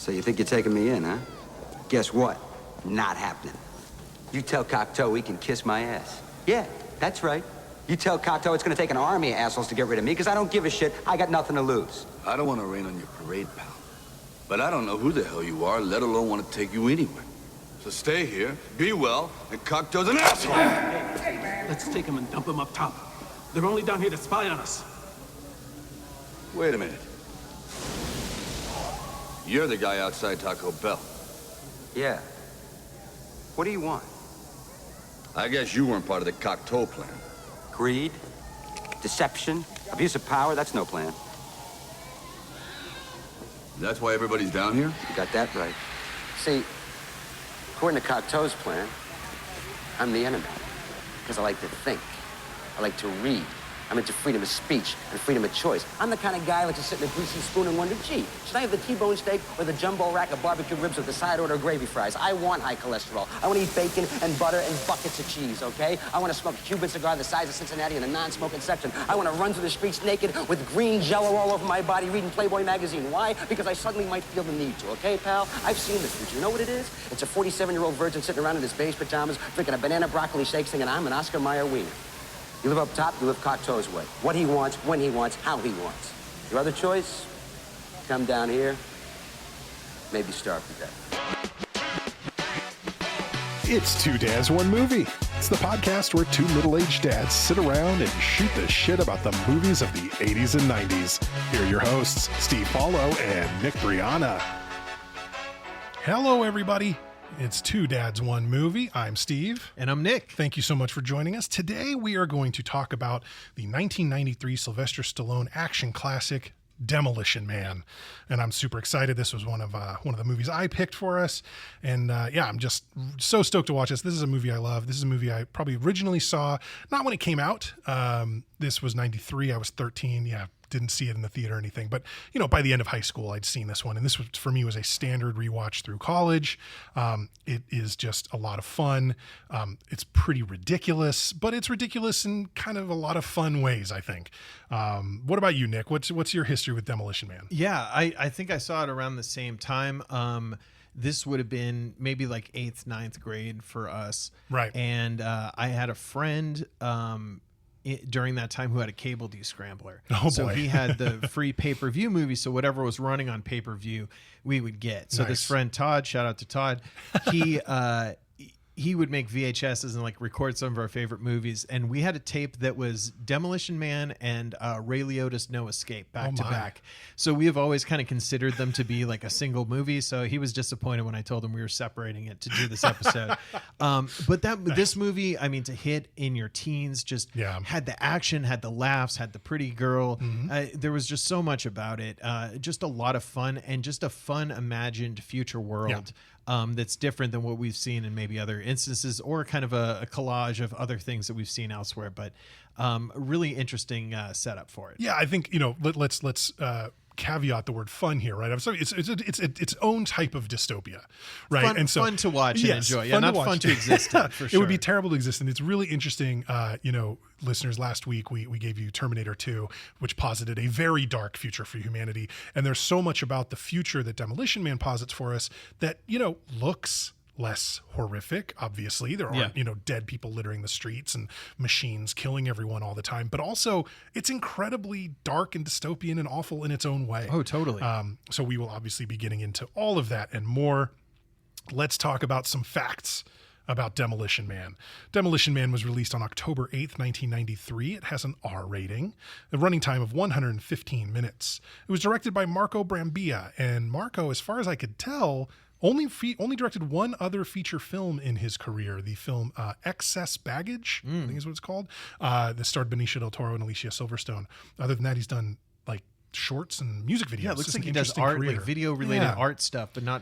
So you think you're taking me in, huh? Guess what? Not happening. You tell Cocteau he can kiss my ass. Yeah, that's right. You tell Cocteau it's gonna take an army of assholes to get rid of me, because I don't give a shit. I got nothing to lose. I don't want to rain on your parade, pal. But I don't know who the hell you are, let alone want to take you anywhere. So stay here, be well, and Cocteau's an asshole! Hey, man. Let's take him and dump him up top. They're only down here to spy on us. Wait a minute. You're the guy outside Taco Bell. Yeah. What do you want? I guess you weren't part of the Cocteau plan. Greed? Deception? Abuse of power? That's no plan. That's why everybody's down here? You got that right. See, according to Cocteau's plan, I'm the enemy. Because I like to think. I like to read. I'm into freedom of speech and freedom of choice. I'm the kind of guy who likes to sit in a greasy spoon and wonder, gee, should I have the T-bone steak or the jumbo rack of barbecue ribs with the side order of gravy fries? I want high cholesterol. I want to eat bacon and butter and buckets of cheese, okay? I want to smoke a Cuban cigar the size of Cincinnati in the non-smoking section. I want to run through the streets naked with green jello all over my body reading Playboy magazine. Why? Because I suddenly might feel the need to, okay, pal? I've seen the future. You know what it is? It's a 47-year-old virgin sitting around in his beige pajamas drinking a banana broccoli shake singing, I'm an Oscar Mayer wiener. You live up top, you live Cocteau's way. What he wants, when he wants, how he wants. Your other choice? Come down here, maybe starve to death. It's Two Dads, One Movie. It's the podcast where two middle-aged dads sit around and shoot the shit about the movies of the 80s and 90s. Here are your hosts, Steve Paulo and Nick Brianna. Hello, everybody. It's Two Dads, One Movie. I'm Steve. And I'm Nick. Thank you so much for joining us. Today we are going to talk about the 1993 Sylvester Stallone action classic, Demolition Man. And I'm super excited. This was one of the movies I picked for us. And I'm just so stoked to watch this. This is a movie I love. This is a movie I probably originally saw, not when it came out. This was 93. I was 13. Yeah. Didn't see it in the theater or anything, but by the end of high school, I'd seen this one, and this was, for me, was a standard rewatch through college. It is just a lot of fun. It's pretty ridiculous, but it's ridiculous in kind of a lot of fun ways, I think. What about you, Nick? What's your history with Demolition Man? Yeah, I think I saw it around the same time. This would have been maybe like 8th, 9th grade for us. Right. And I had a friend during that time who had a cable descrambler. Oh, so boy. he had the free pay-per-view movie, so whatever was running on pay-per-view we would get. So Nice. This friend Todd, shout out to Todd, he would make VHSs and like record some of our favorite movies, and we had a tape that was Demolition Man and Ray Liotta's No Escape back to back. So we have always kind of considered them to be like a single movie. So he was disappointed when I told him we were separating it to do this episode. But this movie, I mean, to hit in your teens, just had the action, had the laughs, had the pretty girl. There was just so much about it. Just a lot of fun, and just a fun imagined future world. That's different than what we've seen in maybe other instances, or kind of a collage of other things that we've seen elsewhere. But really interesting setup for it. Yeah, I think let's caveat the word fun here, right? I'm sorry, it's its own type of dystopia, right? Fun, and so fun to watch and enjoy. Yeah, fun not to watch. fun to exist in, for sure. It would be terrible to exist in. It's really interesting. Listeners, last week we gave you Terminator 2, which posited a very dark future for humanity. And there's so much about the future that Demolition Man posits for us that, looks less horrific. Obviously, there aren't, dead people littering the streets and machines killing everyone all the time. But also, it's incredibly dark and dystopian and awful in its own way. Oh, totally. So we will obviously be getting into all of that and more. Let's talk about some facts about Demolition Man. Demolition Man was released on October 8th, 1993. It has an R rating, a running time of 115 minutes. It was directed by Marco Brambilla, and Marco, as far as I could tell, only directed one other feature film in his career, the film Excess Baggage, I think is what it's called. That starred Benicio del Toro and Alicia Silverstone. Other than that, he's done like shorts and music videos. Yeah, it looks Just like an he does interesting art, career. like video-related art stuff, but not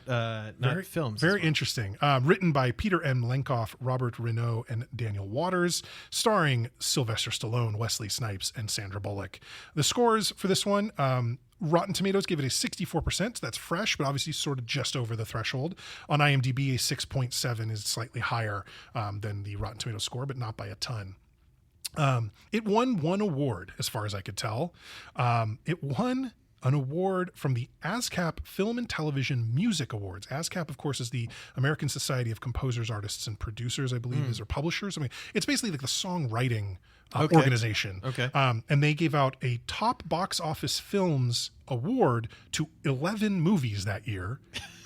films. Very interesting. Written by Peter M. Lenkoff, Robert Renaud, and Daniel Waters, starring Sylvester Stallone, Wesley Snipes, and Sandra Bullock. The scores for this one, Rotten Tomatoes gave it a 64%. So that's fresh, but obviously sort of just over the threshold. On IMDb, a 6.7 is slightly higher than the Rotten Tomatoes score, but not by a ton. It won one award, as far as I could tell. It won an award from the ASCAP Film and Television Music Awards. ASCAP, of course, is the American Society of Composers, Artists, and Producers, I believe, is their publishers. I mean, it's basically like the songwriting organization. Okay. And they gave out a top box office films award to 11 movies that year,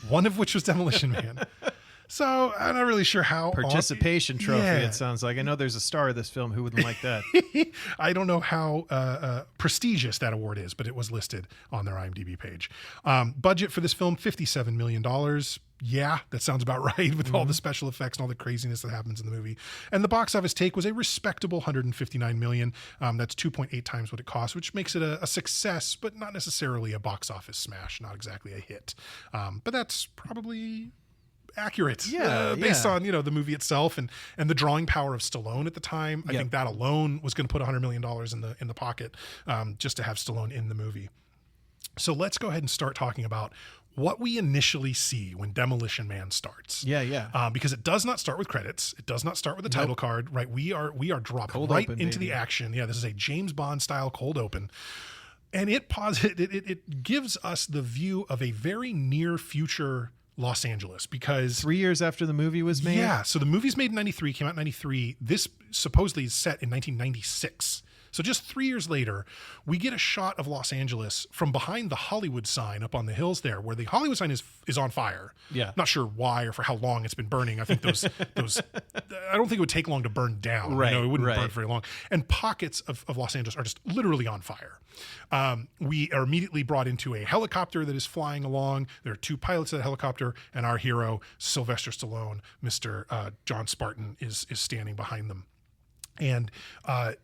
one of which was Demolition Man. So I'm not really sure how. Participation trophy, it sounds like. I know there's a star of this film. Who wouldn't like that? I don't know how prestigious that award is, but it was listed on their IMDb page. Budget for this film, $57 million. Yeah, that sounds about right with all the special effects and all the craziness that happens in the movie. And the box office take was a respectable $159 million. That's 2.8 times what it cost, which makes it a success, but not necessarily a box office smash, not exactly a hit. But that's probably accurate based on the movie itself and the drawing power of Stallone at the time. I think that alone was going to put $100 million in the pocket just to have Stallone in the movie. So let's go ahead and start talking about what we initially see when Demolition Man starts. Because it does not start with credits. It does not start with a title card, right? We are dropped cold right open, into the action. Yeah, this is a James Bond style cold open. And it gives us the view of a very near future Los Angeles, because 3 years after the movie was made. Yeah, so the movie's made in 93, came out in 93. This supposedly is set in 1996. So just 3 years later, we get a shot of Los Angeles from behind the Hollywood sign up on the hills there, where the Hollywood sign is on fire. Yeah. Not sure why or for how long it's been burning. I think those I don't think it would take long to burn down. Right. It wouldn't burn very long. And pockets of Los Angeles are just literally on fire. We are immediately brought into a helicopter that is flying along. There are two pilots of the helicopter, and our hero, Sylvester Stallone, Mr. John Spartan, is standing behind them. And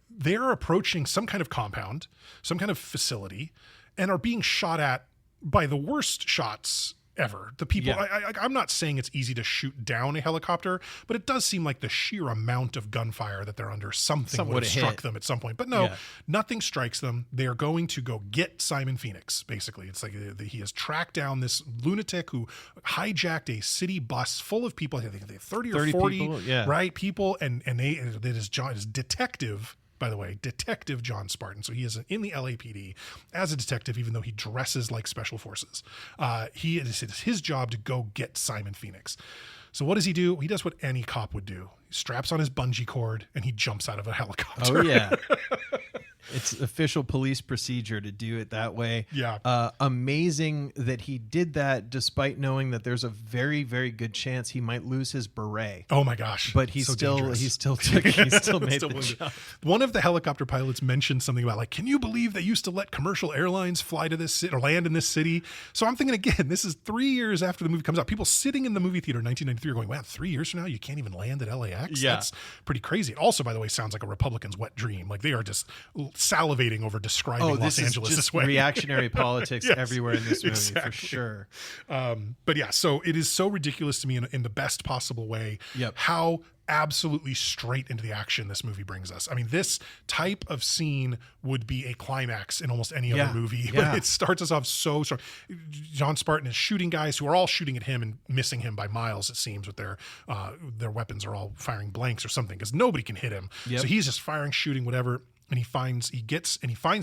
they're approaching some kind of compound, some kind of facility, and are being shot at by the worst shots ever. The people, I'm not saying it's easy to shoot down a helicopter, but it does seem like the sheer amount of gunfire that they're under, something would have struck them at some point. But no, nothing strikes them. They are going to go get Simon Phoenix, basically. It's like he has tracked down this lunatic who hijacked a city bus full of people. I think they have 30 or 40 people, people, and it is detective. By the way, Detective John Spartan. So he is in the LAPD as a detective, even though he dresses like special forces. It's his job to go get Simon Phoenix. So what does he do? He does what any cop would do. He straps on his bungee cord and he jumps out of a helicopter. Oh, yeah. It's official police procedure to do it that way. Yeah. Amazing that he did that despite knowing that there's a very, very good chance he might lose his beret. Oh my gosh. But he still made the jump. One of the helicopter pilots mentioned something about can you believe they used to let commercial airlines fly to this city or land in this city? So I'm thinking again, this is 3 years after the movie comes out. People sitting in the movie theater in 1993 are going, wow, 3 years from now, you can't even land at LAX? Yeah. That's pretty crazy. It also, by the way, sounds like a Republican's wet dream. They are just salivating over describing Los Angeles this way. Reactionary politics everywhere in this movie, for sure. But yeah, so it is so ridiculous to me in the best possible way how absolutely straight into the action this movie brings us. I mean, this type of scene would be a climax in almost any other movie, but it starts us off so strong. John Spartan is shooting guys who are all shooting at him and missing him by miles, it seems, with their weapons are all firing blanks or something, because nobody can hit him. So he's just firing, shooting, whatever. And he finds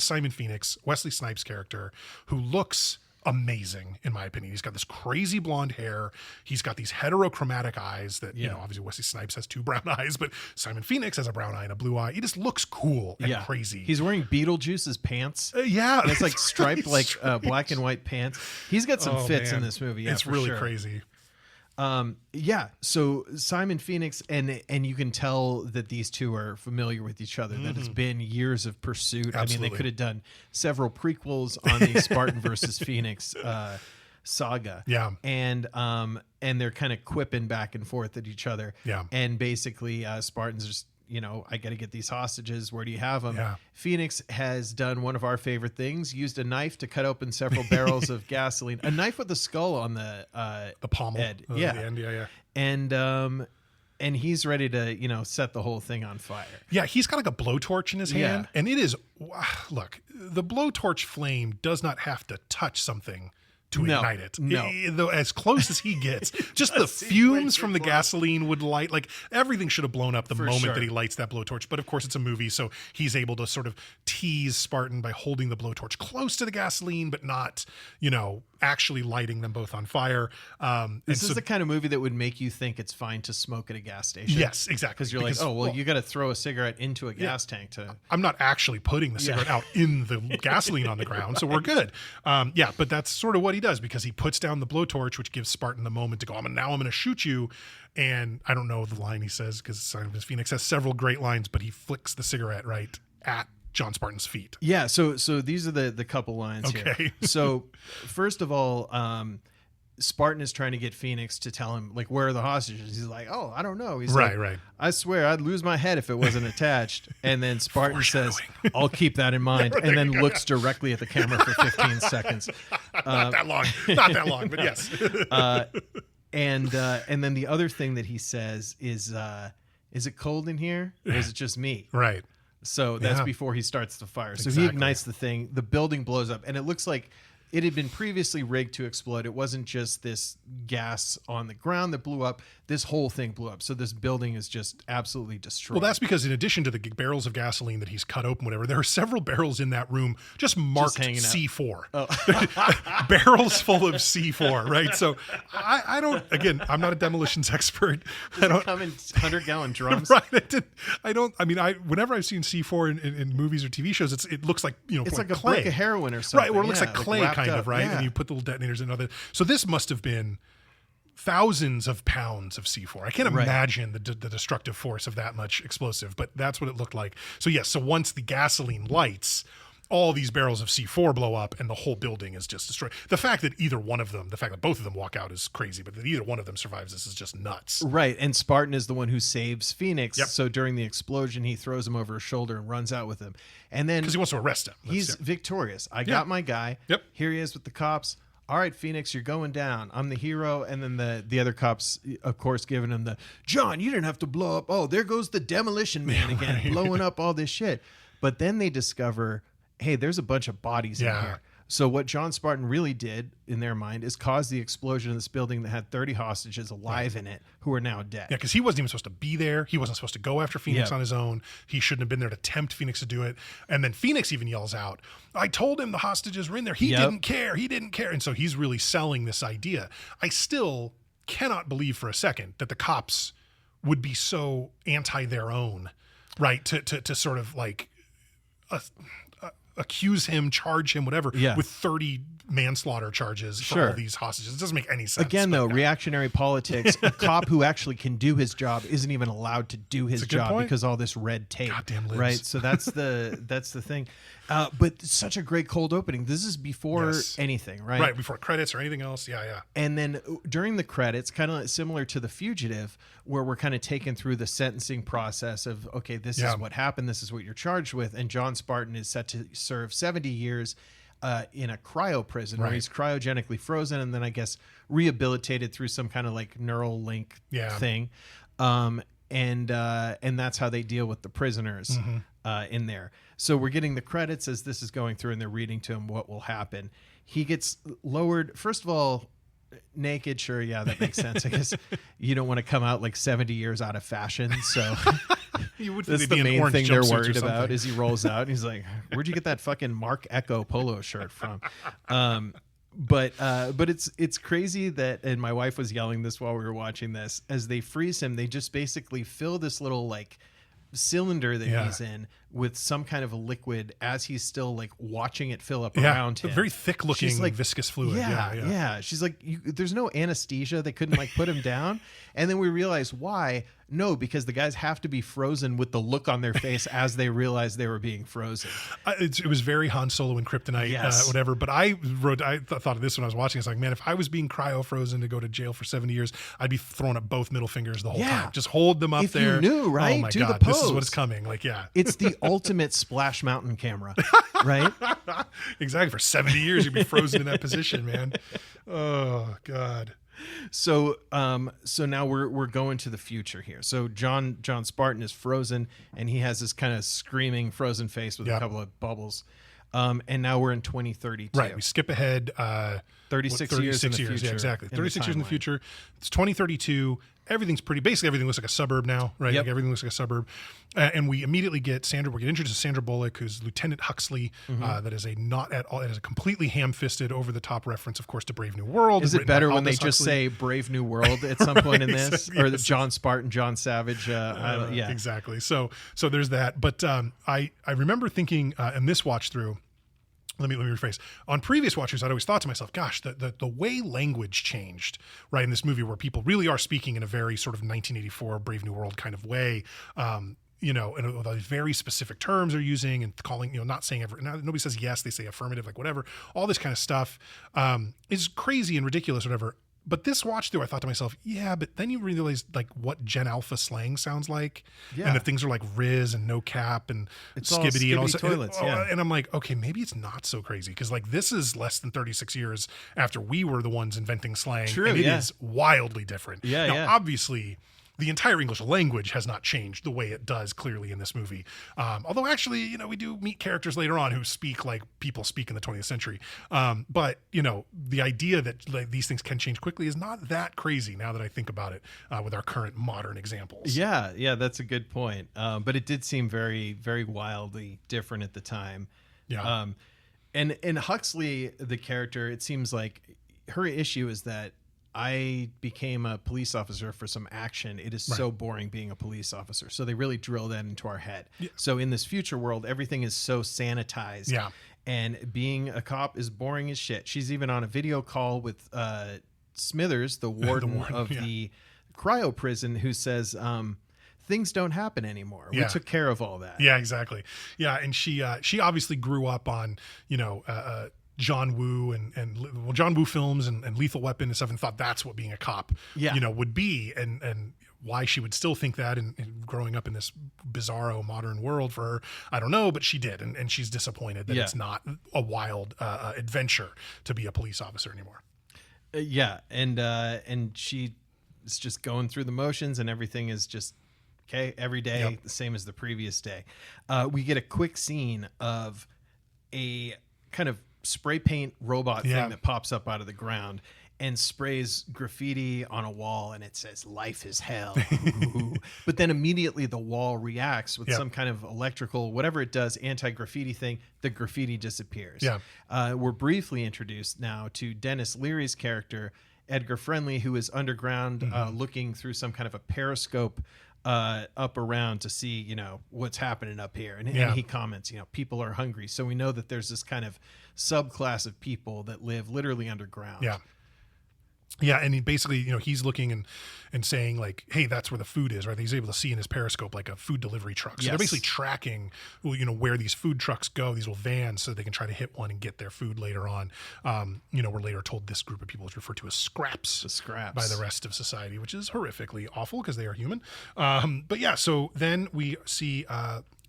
Simon Phoenix, Wesley Snipes' character, who looks amazing, in my opinion. He's got this crazy blonde hair. He's got these heterochromatic eyes that, obviously Wesley Snipes has two brown eyes, but Simon Phoenix has a brown eye and a blue eye. He just looks cool and crazy. He's wearing Beetlejuice's pants. It's striped black and white pants. He's got some fits in this movie. It's really crazy. So Simon Phoenix, and you can tell that these two are familiar with each other, that it's been years of pursuit. Absolutely. I mean, they could have done several prequels on the Spartan versus Phoenix saga. Yeah. And they're kind of quipping back and forth at each other. Yeah. And basically Spartan's just, I got to get these hostages. Where do you have them? Yeah. Phoenix has done one of our favorite things, used a knife to cut open several barrels of gasoline, a knife with a skull on the pommel. the end. And he's ready to, set the whole thing on fire. Yeah, he's got a blowtorch in his hand. And it is, look, the blowtorch flame does not have to touch something to ignite it. No. Though as close as he gets, just the fumes from the gasoline would light, like everything should have blown up the moment that he lights that blowtorch. But of course it's a movie, so he's able to sort of tease Spartan by holding the blowtorch close to the gasoline, but not, actually lighting them both on fire. This is the kind of movie that would make you think it's fine to smoke at a gas station. Yes, exactly. Because you're like, oh, well, you got to throw a cigarette into a gas tank to... I'm not actually putting the cigarette out in the gasoline on the ground, so we're good. But that's sort of what he does, because he puts down the blowtorch, which gives Spartan the moment to go, now I'm going to shoot you. And I don't know the line he says, because Simon Phoenix has several great lines, but he flicks the cigarette right at John Spartan's feet. Yeah, so these are the couple lines here. So first of all, Spartan is trying to get Phoenix to tell him, like, where are the hostages? He's like, oh, I don't know. He's like, I swear I'd lose my head if it wasn't attached. And then Spartan says, I'll keep that in mind, and then looks directly at the camera for 15 seconds. Not that long, but yes. And then the other thing that he says is it cold in here, or is it just me? Right. So that's before he starts the fire. So he ignites the thing. The building blows up, and it looks like it had been previously rigged to explode. It wasn't just this gas on the ground that blew up. This whole thing blew up. So this building is just absolutely destroyed. Well, that's because in addition to the barrels of gasoline that he's cut open, whatever, there are several barrels in that room just marked C4. Oh. Barrels full of C4, right? So I don't, again, I'm not a demolitions expert. Does it come in 100-gallon drums? Right. Whenever I've seen C4 in movies or TV shows, it looks like, it's like a clay. brick of heroin or something. Right, or it looks like clay kind of, right? Yeah. And you put the little detonators and other. So this must have been thousands of pounds of C4. I can't imagine the destructive force of that much explosive, but that's what it looked like. So yes, so once the gasoline lights, all these barrels of C4 blow up and the whole building is just destroyed. The fact that both of them walk out is crazy, but that either one of them survives this is just nuts. Right, and Spartan is the one who saves Phoenix. Yep. So during the explosion, he throws him over his shoulder and runs out with him. And then... because he wants to arrest him. He's victorious. I got my guy. Yep. Here he is with the cops. All right, Phoenix, you're going down. I'm the hero. And then the other cops, of course, giving him the, John, you didn't have to blow up. Oh, there goes the Demolition Man again, blowing up all this shit. But then they discover, hey, there's a bunch of bodies in here. So what John Spartan really did, in their mind, is cause the explosion in this building that had 30 hostages alive in it who are now dead. Yeah, because he wasn't even supposed to be there. He wasn't supposed to go after Phoenix on his own. He shouldn't have been there to tempt Phoenix to do it. And then Phoenix even yells out, I told him the hostages were in there. He didn't care. He didn't care. And so he's really selling this idea. I still cannot believe for a second that the cops would be so anti their own, right? To sort of like... accuse him, charge him, whatever, with 30 manslaughter charges for all these hostages. It doesn't make any sense. Again, though, reactionary politics, a cop who actually can do his job isn't even allowed to do his job because all this red tape. Goddamn libs. Right? So that's the thing. But such a great cold opening. This is before anything, right? Right, before credits or anything else. Yeah. And then during the credits, kind of similar to The Fugitive, where we're kind of taken through the sentencing process of, okay, this is what happened. This is what you're charged with. And John Spartan is set to serve 70 years in a cryo prison where he's cryogenically frozen and then I guess rehabilitated through some kind of like neural link thing. And that's how they deal with the prisoners in there. So we're getting the credits as this is going through and they're reading to him what will happen. He gets lowered. First of all, naked. Sure. Yeah, that makes sense. I guess you don't want to come out like 70 years out of fashion. So that's the main thing they're worried about is he rolls out and he's like, where'd you get that fucking Mark Echo polo shirt from? But it's crazy that, and my wife was yelling this while we were watching this, as they freeze him, they just basically fill this little like cylinder that he's in with some kind of a liquid as he's still like watching it fill up around him. Very thick looking like, viscous fluid. Yeah. She's like, there's no anesthesia. They couldn't like put him down. And then we realized why. No, because the guys have to be frozen with the look on their face as they realized they were being frozen. It was very Han Solo and Kryptonite, whatever. But I thought of this when I was watching. It's like, man, if I was being cryo-frozen to go to jail for 70 years, I'd be throwing up both middle fingers the whole time. Just hold them up there. If you knew, right? Oh my Do God, the pose. this is what's coming. Like, It's the ultimate Splash Mountain camera, right? Exactly. For 70 years, you'd be frozen in that position, man. Oh, God. So now we're going to the future here. So John Spartan is frozen and he has this kind of screaming frozen face with a couple of bubbles. And now we're in 2032. Right. We skip ahead 36 years in the future. Yeah, exactly. 36 years in the timeline. future. It's 2032. Basically everything looks like a suburb now, right? Yep. Like everything looks like a suburb. And we immediately get we get introduced to Sandra Bullock, who's Lieutenant Huxley. That is a completely ham-fisted, over-the-top reference, of course, to Brave New World. Is it written by better when they Aldous just Huxley. say Brave New World at some point in this? Exactly, Or yes. John Spartan, John Savage? Yeah. Exactly. So there's that. But I remember thinking in this watch through, let me rephrase. On previous watches, I'd always thought to myself, gosh, the way language changed, right, in this movie, where people really are speaking in a very sort of 1984 Brave New World kind of way, and all these very specific terms they're using and calling, not saying nobody says yes, they say affirmative, like whatever, all this kind of stuff is crazy and ridiculous, whatever. But this watch through, I thought to myself, yeah, but then you realize like what Gen Alpha slang sounds like, and that things are like Riz and No Cap and It's all Skibbity and all skibbity this, toilets, yeah. and I'm like, okay, maybe it's not so crazy, because like this is less than 36 years after we were the ones inventing slang. True, and it yeah. is wildly different. Yeah, now, yeah. obviously, the entire English language has not changed the way it does clearly in this movie. Although actually, we do meet characters later on who speak like people speak in the 20th century. But the idea that like these things can change quickly is not that crazy now that I think about it with our current modern examples. Yeah, that's a good point. But it did seem very, very wildly different at the time. Yeah. And Huxley, the character, it seems like her issue is that I became a police officer for some action. It is so boring being a police officer. So they really drill that into our head. Yeah. So in this future world, everything is so sanitized. Yeah. And being a cop is boring as shit. She's even on a video call with Smithers, the warden of the cryo prison, who says things don't happen anymore. We took care of all that. Yeah, exactly. Yeah, and she obviously grew up on John Woo and John Woo films and Lethal Weapon and stuff, and thought that's what being a cop would be, and why she would still think that and growing up in this bizarro modern world for her, I don't know, but she did, and she's disappointed that it's not a wild adventure to be a police officer anymore. And she is just going through the motions, and everything is just okay every day, the same as the previous day. We get a quick scene of a kind of spray paint robot thing that pops up out of the ground and sprays graffiti on a wall, and it says "Life is hell." But then immediately the wall reacts with some kind of electrical, whatever it does, anti-graffiti thing. The graffiti disappears. We're briefly introduced now to Dennis Leary's character, Edgar Friendly, who is underground, looking through some kind of a periscope up around to see, what's happening up here. And he comments, people are hungry. So we know that there's this kind of subclass of people that live literally underground. Yeah, and he basically, he's looking and saying like, hey, that's where the food is, right? He's able to see in his periscope like a food delivery truck. So they're basically tracking, where these food trucks go, these little vans, so they can try to hit one and get their food later on. We're later told this group of people is referred to as scraps. The scraps. By the rest of society, which is horrifically awful because they are human. But yeah, so then we see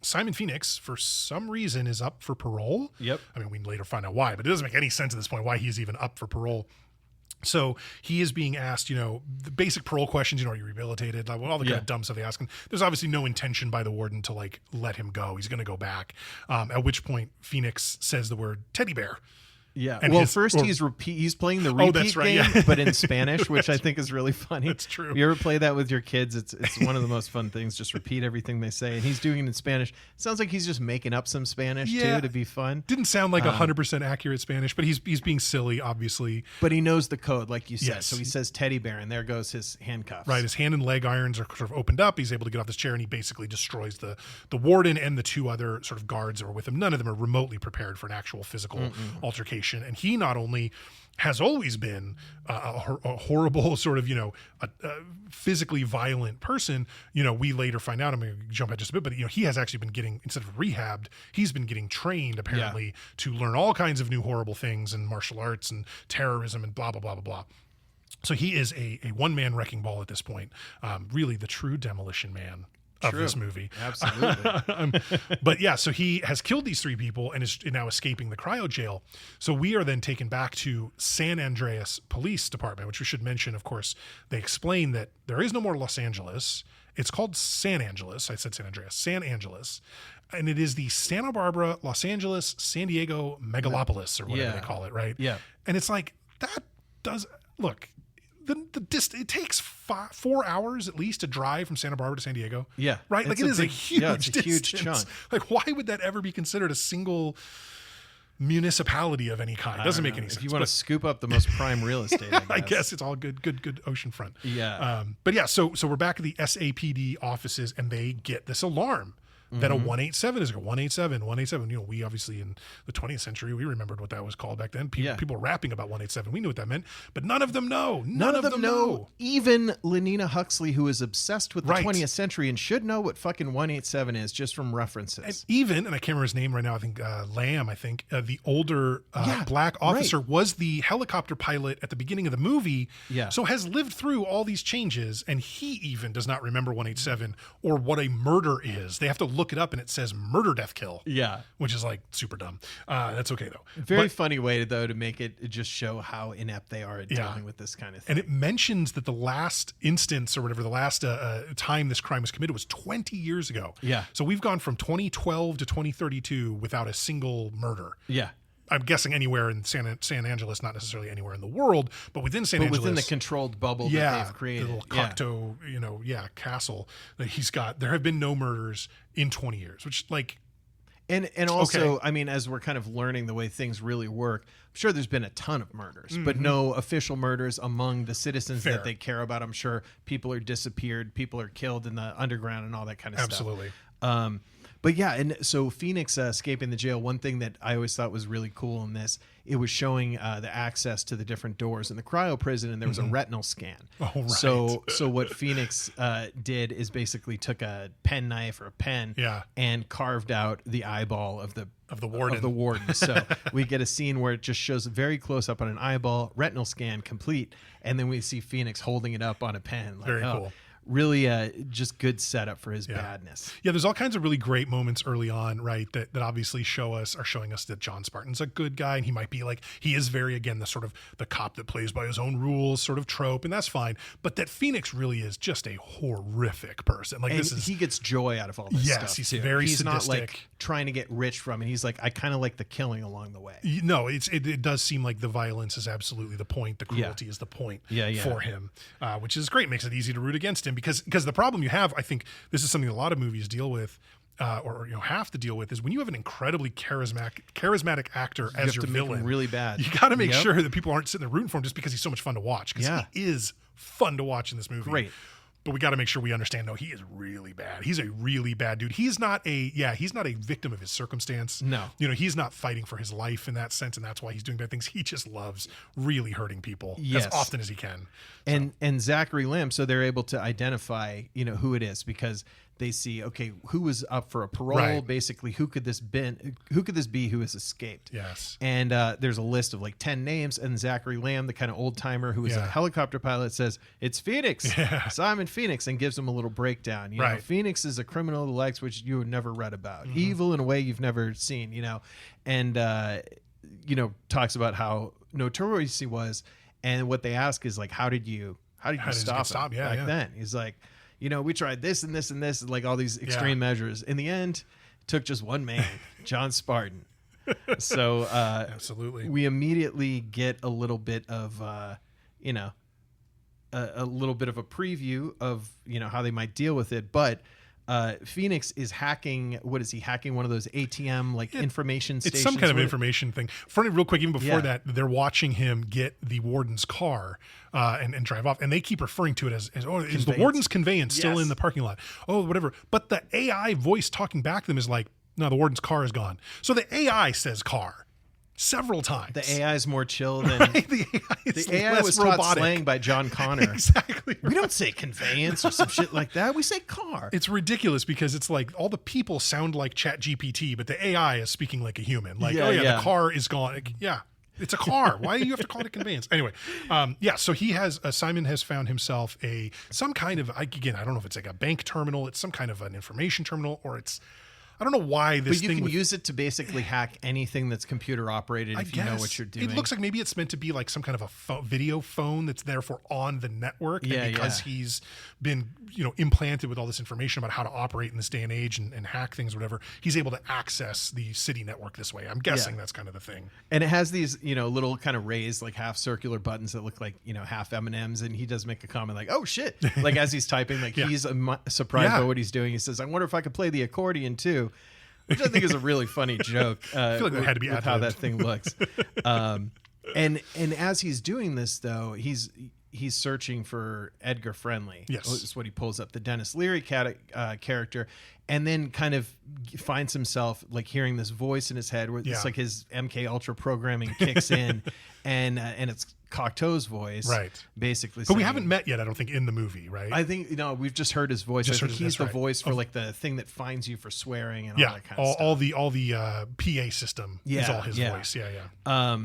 Simon Phoenix, for some reason, is up for parole. Yep. I mean, we later find out why, but it doesn't make any sense at this point why he's even up for parole. So he is being asked, the basic parole questions, are you rehabilitated? Like, all the kind of dumb stuff they ask him. There's obviously no intention by the warden to like let him go. He's going to go back. At which point Phoenix says the word teddy bear. Yeah. And he's playing the repeat game, but in Spanish, which I think is really funny. That's true. You ever play that with your kids? It's one of the most fun things. Just repeat everything they say, and he's doing it in Spanish. Sounds like he's just making up some Spanish too to be fun. Didn't sound like 100% accurate Spanish, but he's being silly, obviously. But he knows the code, like you said. Yes. So he says teddy bear, and there goes his handcuffs. Right, his hand and leg irons are sort of opened up. He's able to get off this chair, and he basically destroys the warden and the two other sort of guards that were with him. None of them are remotely prepared for an actual physical altercation, and he not only has always been a horrible sort of, a physically violent person. We later find out, I'm going to jump ahead just a bit, but, he has actually been getting, instead of rehabbed, he's been getting trained apparently to learn all kinds of new horrible things and martial arts and terrorism and blah, blah, blah, blah, blah. So he is a one-man wrecking ball at this point. Really the true Demolition Man of this movie. Absolutely. But yeah, so he has killed these three people and is now escaping the cryo jail. So we are then taken back to San Andreas Police Department, which we should mention, of course, they explain that there is no more Los Angeles. It's called San Angeles. I said San Andreas. San Angeles. And it is the Santa Barbara, Los Angeles, San Diego megalopolis, or whatever they call it, right? Yeah. And it's like, that does, look, it takes 4 hours at least to drive from Santa Barbara to San Diego. Yeah. Right? Like, it is a huge it's a distance. huge chunk. Like, why would that ever be considered a single municipality of any kind? It doesn't make any sense. If you want to scoop up the most prime real estate, I guess it's all good oceanfront. Yeah. But yeah, so we're back at the SAPD offices, and they get this alarm that a 187 is a 187. You know, we obviously in the 20th century, we remembered what that was called back then. People rapping about 187. We knew what that meant, but none of them know. None of them know. Even Lenina Huxley, who is obsessed with the Right. 20th century and should know what fucking 187 is just from references. And even, and I can't remember his name right now, I think Lamb, the older black officer was the helicopter pilot at the beginning of the movie. Yeah. So has lived through all these changes, and he even does not remember 187 or what a murder is. They have to look it up, and it says murder, death, kill. Yeah. Which is like super dumb. That's okay though. Very funny way though to make it just show how inept they are at dealing with this kind of thing. And it mentions that the last instance or whatever, the last time this crime was committed was 20 years ago. Yeah. So we've gone from 2012 to 2032 without a single murder. Yeah. I'm guessing anywhere in San Angeles, not necessarily anywhere in the world, but within San Angeles. Within the controlled bubble that they've created. The little Cocteau, castle that he's got. There have been no murders in 20 years, which like... And also, I mean, as we're kind of learning the way things really work, I'm sure there's been a ton of murders, but no official murders among the citizens that they care about. I'm sure people are disappeared, people are killed in the underground and all that kind of stuff. Absolutely. But yeah, and so Phoenix escaping the jail, one thing that I always thought was really cool in this, it was showing the access to the different doors in the cryo prison, and there was a retinal scan. Oh, right. So what Phoenix did is basically took a pen knife or a pen and carved out the eyeball of the warden. So we get a scene where it just shows very close up on an eyeball, retinal scan complete, and then we see Phoenix holding it up on a pen. Like, very cool. Really just good setup for his badness. Yeah, there's all kinds of really great moments early on, right, that obviously are showing us that John Spartan's a good guy, and he might be like, he is very, again, the sort of the cop that plays by his own rules sort of trope, and that's fine. But that Phoenix really is just a horrific person. Like, and he gets joy out of all this stuff. Yes, he's too. very sadistic. He's not like trying to get rich from it. He's like, I kind of like the killing along the way. No, it does seem like the violence is absolutely the point. The cruelty is the point for him, which is great. Makes it easy to root against him because the problem you have, I think this is something a lot of movies deal with, or have to deal with, is when you have an incredibly charismatic actor as your villain, make him really bad. You got to make sure that people aren't sitting there rooting for him just because he's so much fun to watch. Because he is fun to watch in this movie. Great. But we got to make sure we understand, no, he is really bad. He's a really bad dude. He's not a victim of his circumstance. No. He's not fighting for his life in that sense, and that's why he's doing bad things. He just loves really hurting people as often as he can. So. And Zachary Lamb, so they're able to identify, who it is, because they see, okay, who was up for a parole? Right. Basically, who could this be who has escaped? Yes. And there's a list of like 10 names, and Zachary Lamb, the kind of old timer who is a helicopter pilot, says it's Phoenix, Simon Phoenix, and gives him a little breakdown. You know, Phoenix is a criminal who likes which you would never read about, evil in a way you've never seen. And talks about how notorious he was, and what they ask is like, how did you stop him back then? He's like, we tried this and this and this, like all these extreme measures. In the end, it took just one man, John Spartan. So absolutely, we immediately get a little bit of, a little bit of a preview of, how they might deal with it. But Phoenix is hacking. What is he hacking? One of those ATM information stations. It's some kind of information thing. Real quick, even before that, they're watching him get the warden's car and drive off, and they keep referring to it as is the warden's conveyance still in the parking lot? Oh, whatever. But the AI voice talking back to them is like, no, the warden's car is gone. So the AI says car several times. The AI is more chill than the AI was taught slang by John Connor. Exactly. We don't say conveyance or some shit like that. We say car. It's ridiculous because it's like all the people sound like ChatGPT, but the AI is speaking like a human. Like, the car is gone. Like, it's a car. Why do you have to call it a conveyance? Anyway, so he has Simon has found himself some kind of, again, I don't know if it's like a bank terminal, it's some kind of an information terminal, or it's I don't know why this But you thing can with, use it to basically hack anything that's computer operated if you know what you're doing. It looks like maybe it's meant to be like some kind of a video phone that's therefore on the network. Yeah, and because he's been, implanted with all this information about how to operate in this day and age and hack things or whatever, he's able to access the city network this way. I'm guessing that's kind of the thing. And it has these, little kind of raised, like half circular buttons that look like, half M&Ms. And he does make a comment like, oh shit. Like as he's typing, like he's surprised by what he's doing. He says, I wonder if I could play the accordion too, which I think is a really funny joke. I feel like that had to be with how that thing looks. And as he's doing this though, he's searching for Edgar Friendly. Yes. Is what he pulls up, the Dennis Leary character, and then kind of finds himself like hearing this voice in his head where it's like his MK Ultra programming kicks in, and it's Cocteau's voice, right? Basically, but we haven't met yet. I don't think in the movie, right? I think we've just heard his voice. I think he's the voice for like the thing that finds you for swearing and all that kind of stuff. All the PA system is all his voice. Yeah.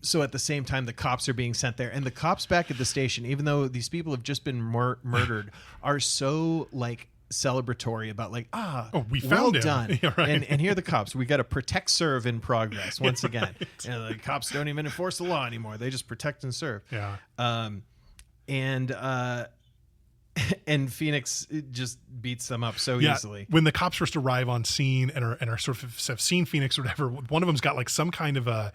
So at the same time, the cops are being sent there, and the cops back at the station, even though these people have just been murdered, are so like celebratory about like, we found him. Done. Yeah, right. And here are the cops. We got a protect serve in progress once again. The cops don't even enforce the law anymore. They just protect and serve. Yeah. And Phoenix just beats them up so easily. When the cops first arrive on scene and are sort of have seen Phoenix or whatever, one of them's got like some kind of a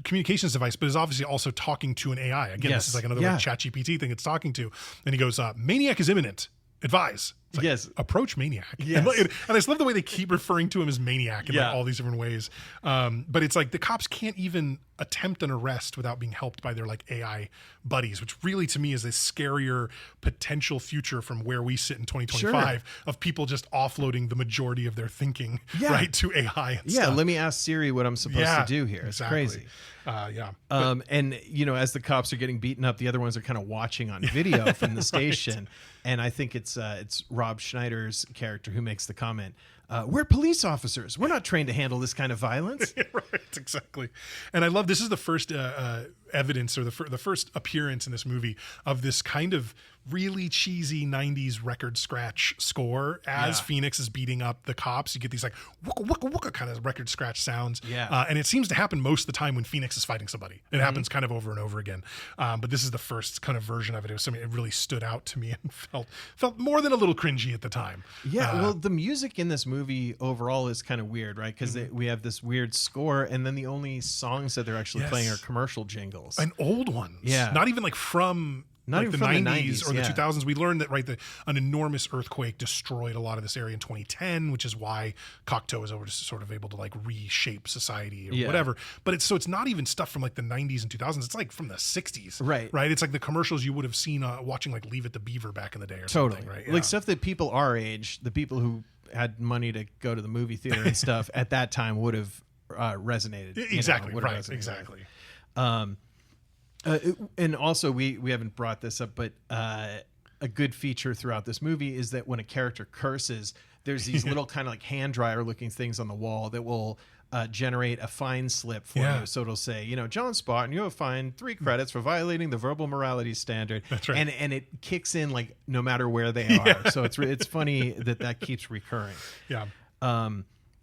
communications device, but is obviously also talking to an AI. Again, this is like another like ChatGPT thing it's talking to. And he goes, "Maniac is imminent. Advise." It's like, approach Maniac. Yes. And I just love the way they keep referring to him as Maniac in like all these different ways. But it's like the cops can't even attempt an arrest without being helped by their like AI buddies, which really to me is a scarier potential future from where we sit in 2025 of people just offloading the majority of their thinking right to AI. And stuff. Let me ask Siri what I'm supposed to do here. It's crazy. And as the cops are getting beaten up, the other ones are kind of watching on video from the station. And I think it's Rob Schneider's character who makes the comment, we're police officers. We're not trained to handle this kind of violence. Right, exactly. And I love this is the first evidence or the first appearance in this movie of this kind of really cheesy 90s record scratch score as Phoenix is beating up the cops. You get these like wooka wooka wooka kind of record scratch sounds. And it seems to happen most of the time when Phoenix is fighting somebody. It happens kind of over and over again. But this is the first kind of version of it. It was something that really stood out to me and felt more than a little cringy at the time. Well, the music in this movie overall is kind of weird, right? Because we have this weird score, and then the only songs that they're actually playing are commercial jingles. And old ones. Not even like from... Not like even the from 90s or the 90s, 2000s. We learned that an enormous earthquake destroyed a lot of this area in 2010, which is why Cocteau was sort of able to like reshape society or whatever. But it's not even stuff from like the 90s and 2000s. It's like from the 60s. Right. It's like the commercials you would have seen watching like Leave It to Beaver back in the day or something. Right. Like stuff that people our age, the people who had money to go to the movie theater and stuff at that time would have resonated. Exactly. Exactly. And also, we haven't brought this up, but a good feature throughout this movie is that when a character curses, there's these little kind of like hand dryer looking things on the wall that will generate a fine slip for you. So it'll say, John Spartan, you have fined 3 credits for violating the verbal morality standard. That's right. And it kicks in like no matter where they are. So it's funny that keeps recurring. Yeah.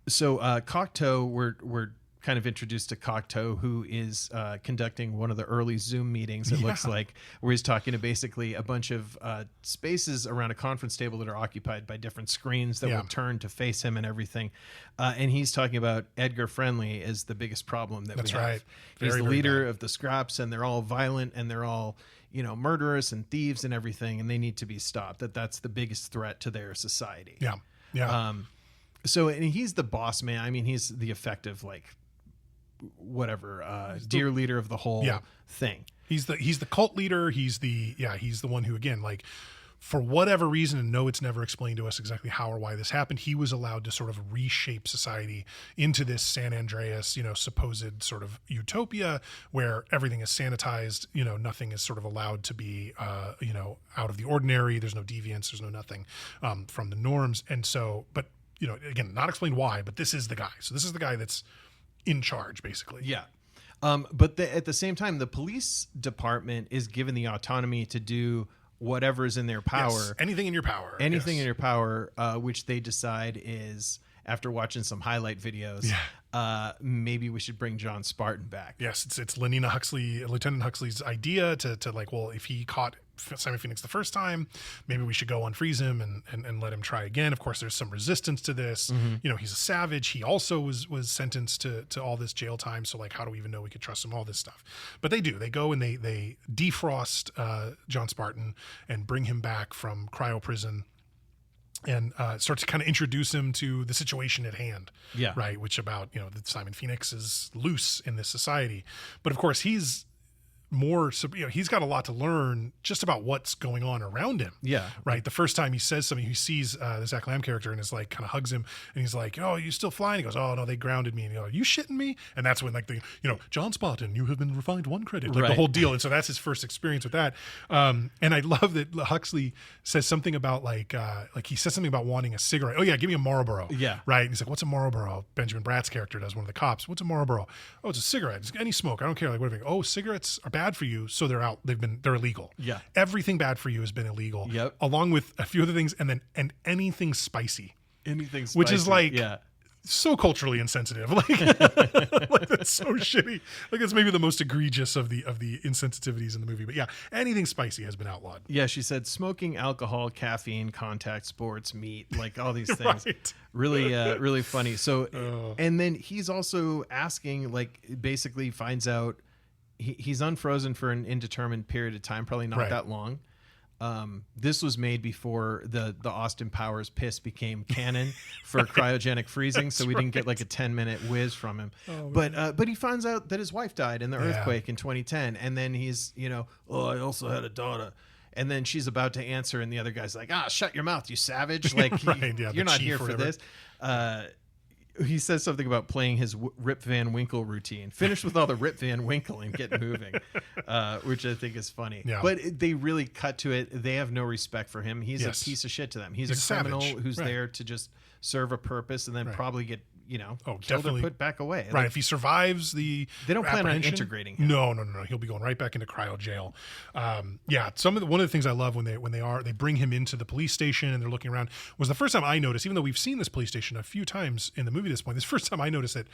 So Cocteau, we're kind of introduced to Cocteau, who is conducting one of the early Zoom meetings, it looks like, where he's talking to basically a bunch of spaces around a conference table that are occupied by different screens that will turn to face him and everything. And he's talking about Edgar Friendly as the biggest problem that we have. Right. He's the leader of the Scraps, and they're all violent, and they're all, murderous and thieves and everything, and they need to be stopped. That's the biggest threat to their society. So, and he's the boss man. I mean, he's the effective, like, dear leader of the whole thing. He's the cult leader. He's the one who, again, like, for whatever reason, and no, it's never explained to us exactly how or why this happened, he was allowed to sort of reshape society into this San Andreas, supposed sort of utopia where everything is sanitized, nothing is sort of allowed to be, out of the ordinary. There's no deviance. There's no nothing from the norms. And so, but, again, not explained why, but this is the guy. So this is the guy that's in charge, basically. But at the same time, the police department is given the autonomy to do whatever's in their power. Anything in your power. In your power, which they decide is after watching some highlight videos, maybe we should bring John Spartan back. Yes, it's Lieutenant Huxley's idea to like, well, if he caught Simon Phoenix the first time, maybe we should go unfreeze him and let him try again. Of course, there's some resistance to this. You know, he's a savage. He also was sentenced to all this jail time. So like, how do we even know we could trust him? All this stuff. But they do. They go and they defrost John Spartan and bring him back from cryo prison. And start to kind of introduce him to the situation at hand, right? Which about, you know, that Simon Phoenix is loose in this society, but of course he's more, you know, he's got a lot to learn just about what's going on around him. Right. The first time he says something, he sees the Zach Lamb character and is like, kind of hugs him, and he's like, "Oh, you still flying?" He goes, "Oh no, they grounded me." And he goes, "Are you shitting me?" And that's when like the, you know, John Spartan, you have been refined 1 credit, like the whole deal. And so that's his first experience with that. And I love that Huxley says something about like he says something about wanting a cigarette. Oh yeah, give me a Marlboro. Right. And he's like, "What's a Marlboro?" Benjamin Bratt's character does, one of the cops. "What's a Marlboro?" "Oh, it's a cigarette. It's any smoke. I don't care." Like whatever. "Oh, cigarettes are bad for you, so they're out. They're illegal." Everything bad for you has been illegal. Along with a few other things, and anything spicy. Which is like so culturally insensitive. Like, like that's so shitty. Like it's maybe the most egregious of the insensitivities in the movie. But yeah, anything spicy has been outlawed. Yeah, she said smoking, alcohol, caffeine, contact sports, meat, like all these things. Really, really funny. So, and then he's also asking, like, basically finds out he's unfrozen for an indeterminate period of time, probably not that long. This was made before the Austin Powers piss became canon for cryogenic freezing, so we didn't get like a 10-minute whiz from him. But he finds out that his wife died in the earthquake in 2010, and then he's, you know, "Oh, I also had a daughter." And then she's about to answer, and the other guy's like, "Ah, shut your mouth, you savage! Like you're not here for this." He says something about playing his Rip Van Winkle routine. Finish with all the Rip Van Winkle and get moving, which I think is funny. But they really cut to it. They have no respect for him. He's a piece of shit to them. He's a criminal who's there to just serve a purpose and then probably get, you know, killed or put back away. Right. Like, if he survives they don't plan on integrating him. No. He'll be going right back into cryo jail. One of the things I love when they bring him into the police station and they're looking around was the first time I noticed, even though we've seen this police station a few times in the movie at this point, this first time I noticed that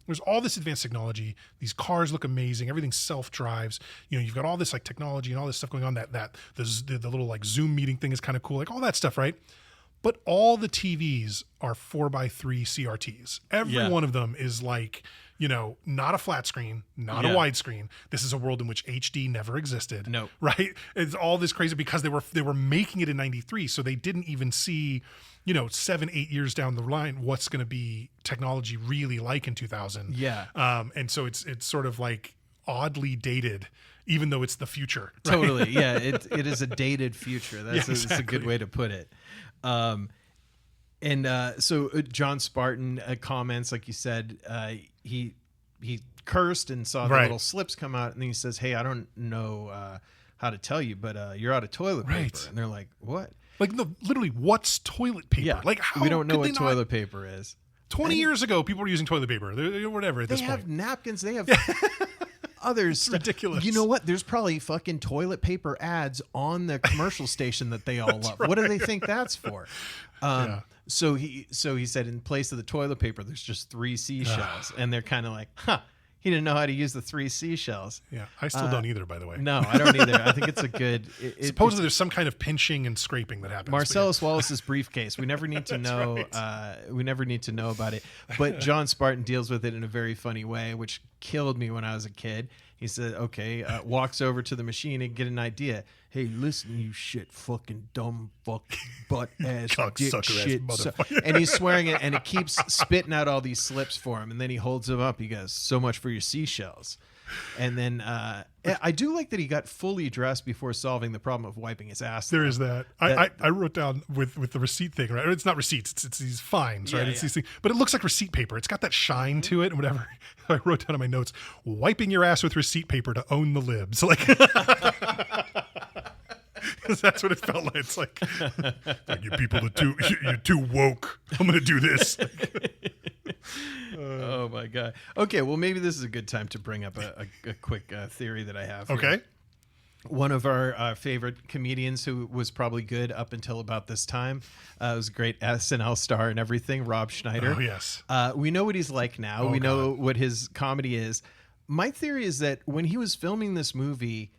there's all this advanced technology. These cars look amazing. Everything self-drives. You know, you've got all this like technology and all this stuff going on. The little like Zoom meeting thing is kind of cool. Like all that stuff, right? But all the TVs are 4x3 CRTs. Every one of them is like, you know, not a flat screen, not a widescreen. This is a world in which HD never existed. No. Right? It's all this crazy because they were making it in 93, so they didn't even see, you know, 7-8 years down the line what's going to be technology really like in 2000. And so it's sort of like oddly dated, even though it's the future. Right? Totally. Yeah. It is a dated future. That's a good way to put it. So John Spartan comments, like you said, he cursed and saw the little slips come out, and then he says, "Hey, I don't know how to tell you, but you're out of toilet paper." And they're like, "What?" Like, no, literally, what's toilet paper? Yeah. Like, how we don't know what toilet paper is. 20 years ago, people were using toilet paper. Whatever at this point. They have napkins. They have others. Ridiculous. You know what? There's probably fucking toilet paper ads on the commercial station that they all love. What do they think that's for? So he said in place of the toilet paper, there's just 3 seashells, and they're kind of like, "Huh, he didn't know how to use the 3 seashells." Yeah, I still don't either, by the way. No, I don't either. I think it's a good. Supposedly, there's some kind of pinching and scraping that happens. Marcellus Wallace's briefcase. We never need to know. We never need to know about it. But John Spartan deals with it in a very funny way, which killed me when I was a kid. He said, "Okay," walks over to the machine and get an idea. "Hey, listen, you shit, fucking dumb, fuck, butt ass, dick shit," and he's swearing it, and it keeps spitting out all these slips for him. And then he holds them up. He goes, "So much for your seashells." And then I do like that he got fully dressed before solving the problem of wiping his ass. There is that. I wrote down with the receipt thing, right? It's not receipts. It's these fines, right? It's these things, but it looks like receipt paper. It's got that shine to it and whatever. I wrote down in my notes, "Wiping your ass with receipt paper to own the libs." Like, that's what it felt like. It's like you people you're too woke. I'm going to do this. Oh my God. Okay. Well, maybe this is a good time to bring up a quick theory that I have. Okay. one of our favorite comedians who was probably good up until about this time. Was a great SNL star and everything, Rob Schneider. Oh, yes. We know what he's like now. We know what his comedy is. My theory is that when he was filming this movie,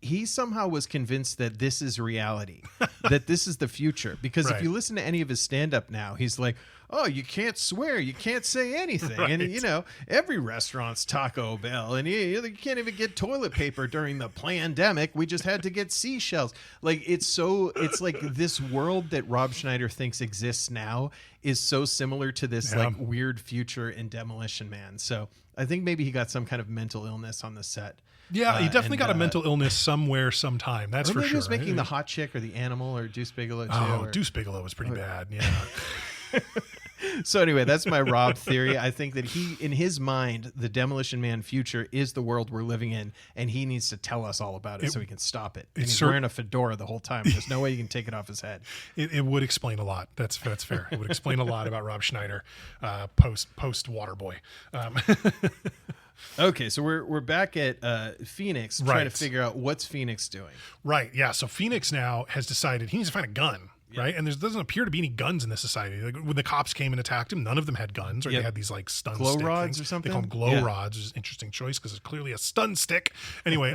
he somehow was convinced that this is reality, that this is the future. Because if you listen to any of his stand-up now, he's like, oh, you can't swear, you can't say anything. And, you know, every restaurant's Taco Bell, and you can't even get toilet paper during the pandemic. We just had to get seashells. Like, it's like this world that Rob Schneider thinks exists now is so similar to this like weird future in Demolition Man. So I think maybe he got some kind of mental illness on the set. Yeah, he definitely got a mental illness somewhere, sometime. That's for sure. Maybe he was making The Hot Chick or The Animal or Deuce Bigalow too. Oh, Deuce Bigalow was pretty bad. Yeah. So anyway, that's my Rob theory. I think that he, in his mind, the Demolition Man future is the world we're living in, and he needs to tell us all about it so we can stop it. And he's wearing a fedora the whole time. There's no way you can take it off his head. It would explain a lot. That's fair. It would explain a lot about Rob Schneider post Waterboy. Okay, so we're back at Phoenix trying to figure out what's Phoenix doing. Right, yeah. So Phoenix now has decided he needs to find a gun, right? And there doesn't appear to be any guns in this society. Like, when the cops came and attacked him, none of them had guns, or they had these like stun glow stick rods things. or something. They call them glow rods, which is an interesting choice because it's clearly a stun stick. Anyway,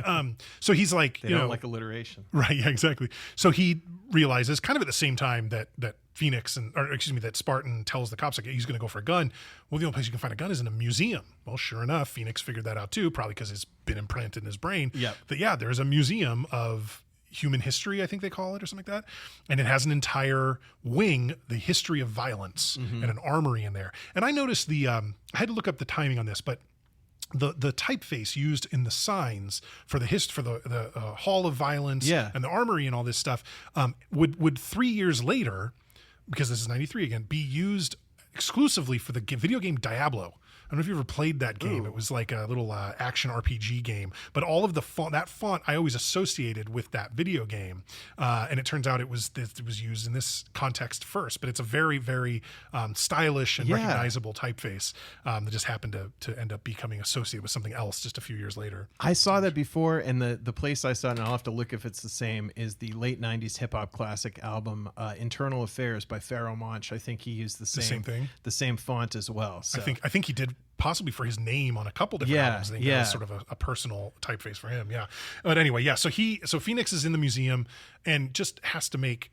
so he's like, they don't like alliteration, right? Yeah, exactly. So he realizes, kind of at the same time that Phoenix that Spartan tells the cops like he's going to go for a gun. Well, the only place you can find a gun is in a museum. Well, sure enough, Phoenix figured that out too, probably because it's been implanted in his brain. That there's a museum of human history, I think they call it, or something like that, and it has an entire wing, the history of violence, and an armory in there. And I noticed I had to look up the timing on this, but the typeface used in the signs for the Hall of Violence and the armory and all this stuff would 3 years later, because this is 93 again, be used exclusively for the video game Diablo. I don't know if you ever played that game. Ooh. It was like a little action RPG game, but all of the that font I always associated with that video game, and it turns out it was used in this context first. But it's a very, very stylish and recognizable typeface that just happened to end up becoming associated with something else just a few years later. I saw that before, and the place I saw it, and I'll have to look if it's the same, is the late 90s hip-hop classic album Internal Affairs by Pharoah Monch. I think he used the same thing, the same font as well. So. I think he did possibly for his name on a couple different albums. I think that was sort of a personal typeface for him. Yeah. But anyway, so Phoenix is in the museum and just has to make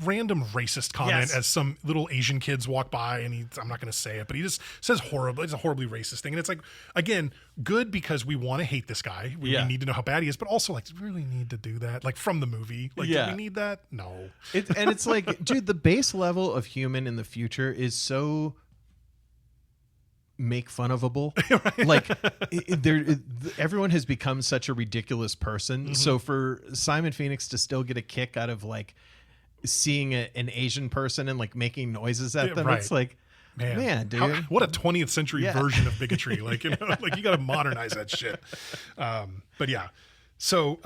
random racist comment as some little Asian kids walk by, and I'm not going to say it, but he just says horrible. It's a horribly racist thing. And it's like, again, good because we want to hate this guy. We need to know how bad he is, but also like, do we really need to do that? Like from the movie, like, do we need that? No. It's like, dude, the base level of human in the future is so make funable. Like everyone has become such a ridiculous person. So for Simon Phoenix to still get a kick out of like seeing an Asian person and like making noises at them, it's like, man, dude, what a 20th century version of bigotry. Like, you know, like you got to modernize that shit. But yeah, so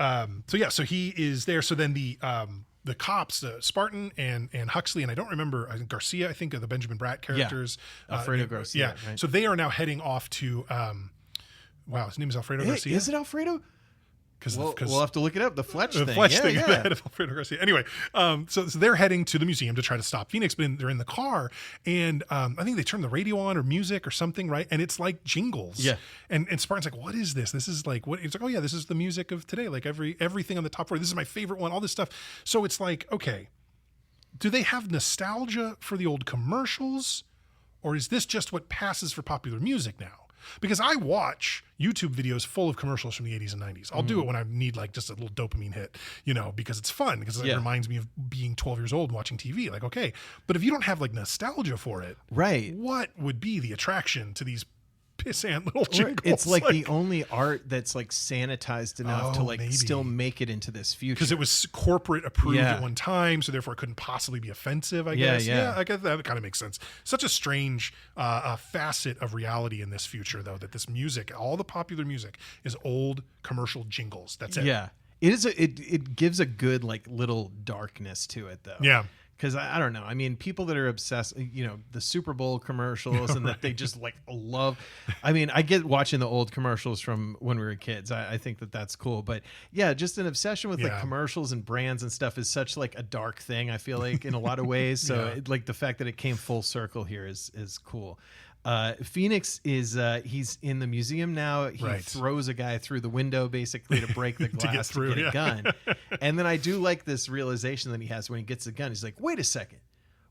he is there. So then the cops, Spartan and Huxley, and I don't remember, I think Garcia, I think are the Benjamin Bratt characters. Alfredo Garcia. Yeah. Right? So they are now heading off to, his name is Alfredo Garcia. Is it Alfredo? Because we'll have to look it up. The Fletch thing. The Fletch thing. The head of Alfredo Garcia. Anyway, so they're heading to the museum to try to stop Phoenix, but they're in the car, and I think they turn the radio on or music or something, right? And it's like jingles. Yeah. And Spartan's like, what is this? This is like, what? It's like, oh yeah, this is the music of today. Like everything on the top 40. This is my favorite one. All this stuff. So it's like, okay, do they have nostalgia for the old commercials, or is this just what passes for popular music now? Because I watch YouTube videos full of commercials from the 80s and 90s. I'll do it when I need like just a little dopamine hit, you know, because it's fun, because it reminds me of being 12 years old and watching TV. Like, okay, but if you don't have like nostalgia for it, right? What would be the attraction to these pissant little jingles? It's like the only art that's like sanitized enough to like still make it into this future. Because it was corporate approved at one time, so therefore it couldn't possibly be offensive, I guess. Yeah, I guess that kind of makes sense. Such a strange facet of reality in this future, though, that this music, all the popular music, is old commercial jingles. That's it. Yeah. It is. It gives a good like little darkness to it, though. Yeah. Because I don't know. I mean, people that are obsessed, the Super Bowl commercials and that they just like love. I mean, I get watching the old commercials from when we were kids. I think that that's cool. But yeah, just an obsession with like commercials and brands and stuff is such like a dark thing, I feel like, in a lot of ways. So like the fact that it came full circle here is cool. Phoenix is he's in the museum now. He throws a guy through the window basically to break the glass to get a gun. And then I do like this realization that he has when he gets the gun. He's like, wait a second.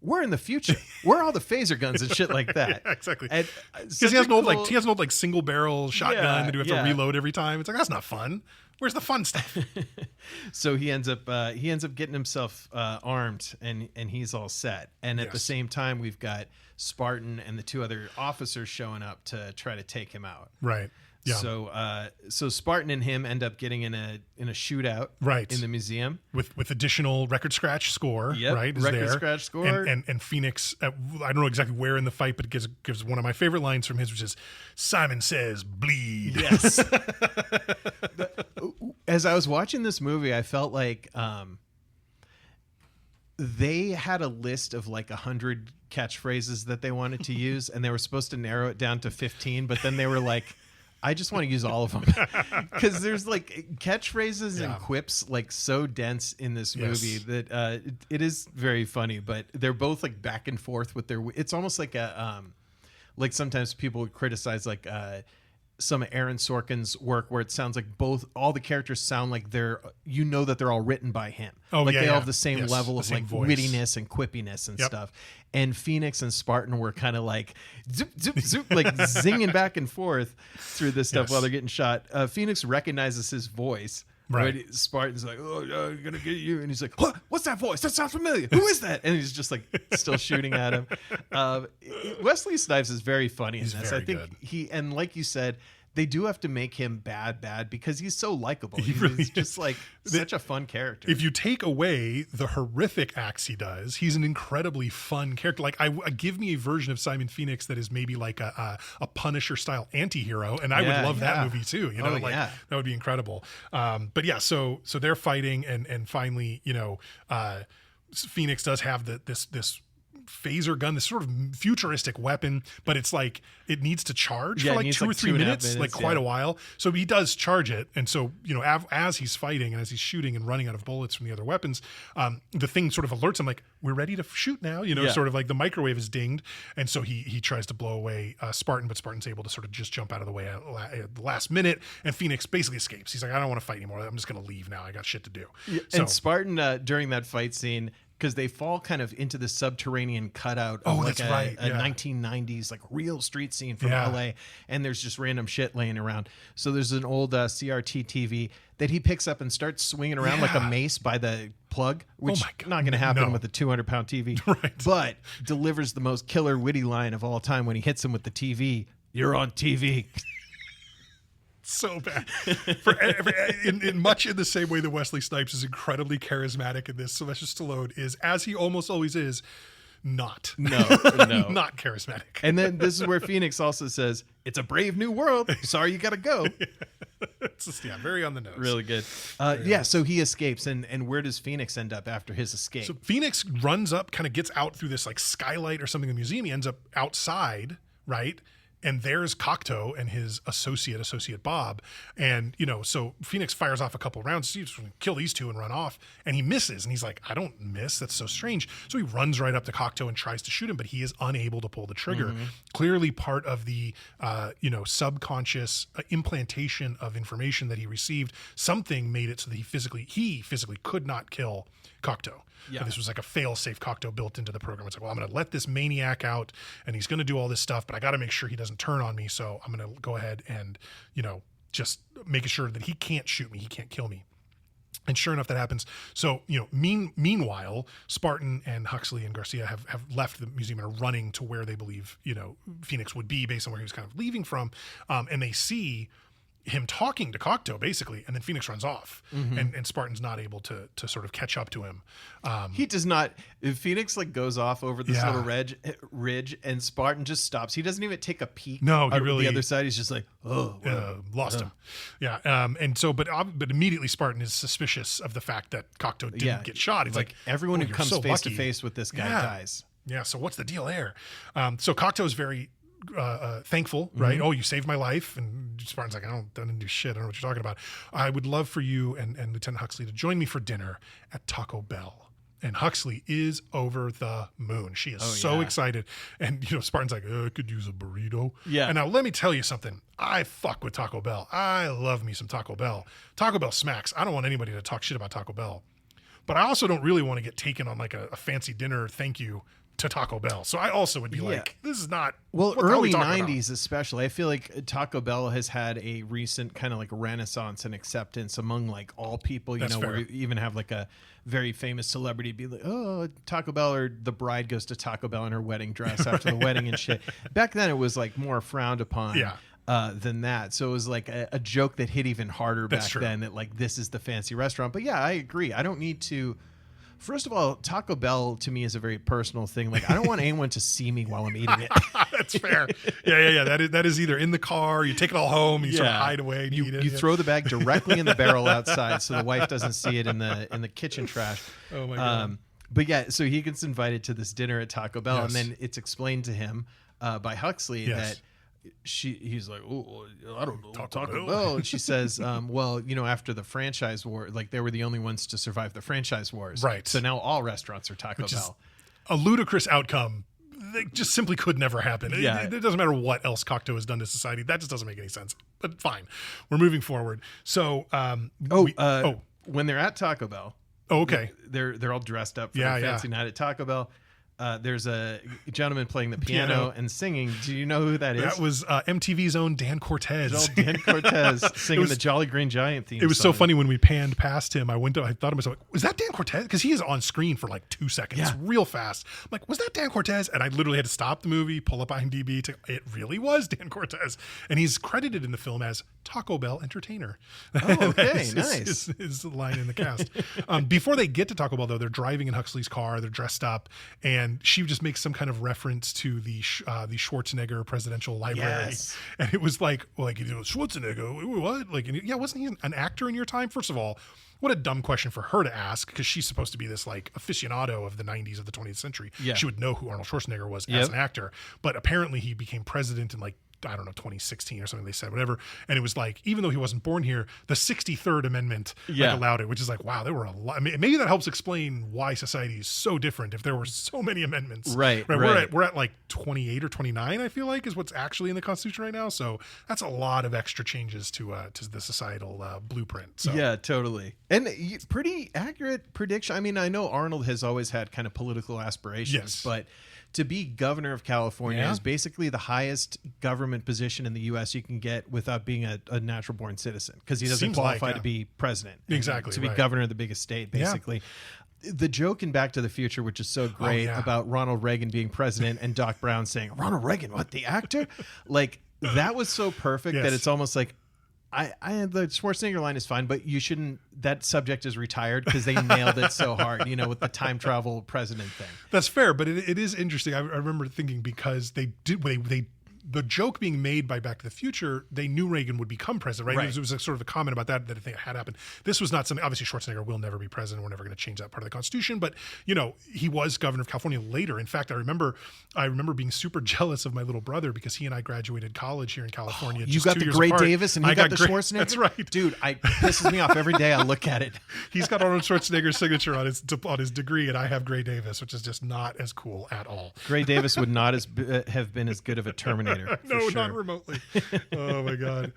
We're in the future. Where are all the phaser guns and shit like that? Yeah, exactly. Because he has an old single barrel shotgun that you have to reload every time. It's like, that's not fun. Where's the fun stuff? So he ends up getting himself armed and he's all set. And at the same time, we've got Spartan and the two other officers showing up to try to take him out. Right. Yeah. So Spartan and him end up getting in a shootout in the museum with additional record scratch score. Yep, record scratch score. And Phoenix, I don't know exactly where in the fight, but it gives one of my favorite lines from his, which is, "Simon says bleed." Yes. As I was watching this movie, I felt like they had a list of like 100 catchphrases that they wanted to use, and they were supposed to narrow it down to 15, but then they were like, I just want to use all of them, because there's like catchphrases and quips like so dense in this movie that it is very funny, but they're both like back and forth with their, it's almost like a, like sometimes people would criticize like some of Aaron Sorkin's work where it sounds like all the characters sound like that they're all written by him. They all have the same level of like voice. Wittiness and quippiness and stuff. And Phoenix and Spartan were kind of like zoop, zoop, zoop, like zinging back and forth through this stuff while they're getting shot. Phoenix recognizes his voice. Right. Spartan's like, "Oh, I'm gonna get you," and he's like, "What? What's that voice? That sounds familiar. Who is that?" And he's just like still shooting at him. Wesley Snipes is very funny in this. I think good. And like you said, they do have to make him bad because he's so likable. He's just like such a fun character. If you take away the horrific acts he does, he's an incredibly fun character. Like, I give me a version of Simon Phoenix that is maybe like a Punisher style anti-hero, and I would love that movie too. That would be incredible. But yeah, so they're fighting, and finally, Phoenix does have this phaser gun, this sort of futuristic weapon, but it's like it needs to charge for like 2 or 3 minutes, like quite a while. So he does charge it, and so as he's fighting and as he's shooting and running out of bullets from the other weapons, the thing sort of alerts him like, we're ready to shoot now. Sort of like the microwave is dinged, and so he tries to blow away Spartan, but Spartan's able to sort of just jump out of the way at the last minute, and Phoenix basically escapes. He's like, I don't want to fight anymore. I'm just going to leave now. I got shit to do. And Spartan during that fight scene, because they fall kind of into the subterranean cutout of a 1990s like real street scene from LA, and there's just random shit laying around. So there's an old CRT TV that he picks up and starts swinging around like a mace by the plug, which not going to happen with a 200-pound TV, but delivers the most killer witty line of all time when he hits him with the TV. "You're on TV." So bad. In much in the same way that Wesley Snipes is incredibly charismatic in this, Sylvester Stallone is, as he almost always is, not not charismatic. And then this is where Phoenix also says, "It's a brave new world. Sorry you gotta go." It's just, very on the nose. Really good. So he escapes, and where does Phoenix end up after his escape? So Phoenix runs up, kind of gets out through this like skylight or something in the museum. He ends up outside, right? And there's Cocteau and his associate Bob. And, so Phoenix fires off a couple rounds. He's going to kill these two and run off. And he misses. And he's like, I don't miss. That's so strange. So he runs right up to Cocteau and tries to shoot him, but he is unable to pull the trigger. Mm-hmm. Clearly part of the, subconscious implantation of information that he received. Something made it so that he physically could not kill Cocteau. Yeah. This was like a fail-safe Cocteau built into the program. It's like, well, I'm going to let this maniac out, and he's going to do all this stuff, but I got to make sure he doesn't turn on me. So I'm going to go ahead and, just making sure that he can't shoot me, he can't kill me. And sure enough, that happens. So, meanwhile, Spartan and Huxley and Garcia have left the museum and are running to where they believe, Phoenix would be based on where he was kind of leaving from. And they see him talking to Cocteau basically, and then Phoenix runs off, and Spartan's not able to sort of catch up to him. He does not. If Phoenix like goes off over this little ridge, and Spartan just stops. He doesn't even take a peek. No, he really the other side. He's just like, lost him. Yeah, and so but immediately Spartan is suspicious of the fact that Cocteau didn't get shot. He's like everyone who comes so face to lucky. face with this guy dies. Yeah, so what's the deal there? So Cocteau is very thankful, right? Oh, you saved my life. And Spartan's like, I don't do shit. I don't know what you're talking about. I would love for you and Lieutenant Huxley to join me for dinner at Taco Bell. And Huxley is over the moon. She is so excited. And, Spartan's like, I could use a burrito. Yeah. And now let me tell you something. I fuck with Taco Bell. I love me some Taco Bell. Taco Bell smacks. I don't want anybody to talk shit about Taco Bell. But I also don't really want to get taken on like a fancy dinner thank you to Taco Bell. So I also would be like, this is not early 90s especially. I feel like Taco Bell has had a recent kind of like renaissance and acceptance among like all people, where you even have like a very famous celebrity be like, oh, Taco Bell, or the bride goes to Taco Bell in her wedding dress after the wedding and shit. Back then it was like more frowned upon. Than that. So it was like a joke that hit even harder back then, that like, this is the fancy restaurant. But yeah, I agree. I don't need to. First of all, Taco Bell to me is a very personal thing. Like, I don't want anyone to see me while I'm eating it. That's fair. Yeah. That is either in the car, you take it all home, and you sort of hide away and eat it. You throw the bag directly in the barrel outside so the wife doesn't see it in the kitchen trash. Oh my God. But yeah, so he gets invited to this dinner at Taco Bell, and then it's explained to him by Huxley that he's like, oh, I don't know, Taco Bell. And she says, well, after the franchise war, like they were the only ones to survive the franchise wars. Right. So now all restaurants are Taco Bell. A ludicrous outcome. That just simply could never happen. Yeah. It doesn't matter what else Cocteau has done to society. That just doesn't make any sense. But fine. We're moving forward. So, when they're at Taco Bell. Oh, okay. They're all dressed up for their fancy night at Taco Bell. There's a gentleman playing the piano and singing. Do you know who that is? That was MTV's own Dan Cortez. Dan Cortez singing the Jolly Green Giant theme. It was so funny when we panned past him. I thought to myself, was that Dan Cortez? Because he is on screen for like 2 seconds, real fast. I'm like, was that Dan Cortez? And I literally had to stop the movie, pull up IMDb. It really was Dan Cortez, and he's credited in the film as Taco Bell entertainer. Oh, okay, nice. Is the line in the cast. Before they get to Taco Bell, though, they're driving in Huxley's car. They're dressed up, and she just makes some kind of reference to the Schwarzenegger Presidential Library, and it was like Schwarzenegger, what? Like, wasn't he an actor in your time? First of all, what a dumb question for her to ask, because she's supposed to be this like aficionado of the 90s of the 20th century. She would know who Arnold Schwarzenegger was as an actor, but apparently he became president in like, I don't know, 2016 or something, they said, whatever. And it was like, even though he wasn't born here, the 63rd Amendment allowed it, which is like, wow, there were a lot. I mean, maybe that helps explain why society is so different if there were so many amendments. Right. We're at like 28 or 29, I feel like, is what's actually in the Constitution right now. So that's a lot of extra changes to the societal blueprint. So. Yeah, totally. And pretty accurate prediction. I mean, I know Arnold has always had kind of political aspirations, but to be governor of California is basically the highest government position in the U.S. you can get without being a natural-born citizen, because he doesn't qualify to be president. Exactly. To be governor of the biggest state, basically. Yeah. The joke in Back to the Future, which is so great, about Ronald Reagan being president and Doc Brown saying, Ronald Reagan, what, the actor? Like, that was so perfect that it's almost like, the Schwarzenegger line is fine, but you shouldn't. That subject is retired because they nailed it so hard, with the time travel president thing. That's fair, but it is interesting. I remember thinking, because they the joke being made by Back to the Future, they knew Reagan would become president, right? It was a sort of a comment about that I think had happened. This was not something. Obviously, Schwarzenegger will never be president. We're never going to change that part of the Constitution. But he was governor of California later. In fact, I remember being super jealous of my little brother, because he and I graduated college here in California. You got the Gray Davis, and he got the Schwarzenegger. That's right, dude. It pisses me off every day I look at it. He's got Arnold Schwarzenegger's signature on his degree, and I have Gray Davis, which is just not as cool at all. Gray Davis would not have been as good of a Terminator. No, sure. Not remotely. Oh my God.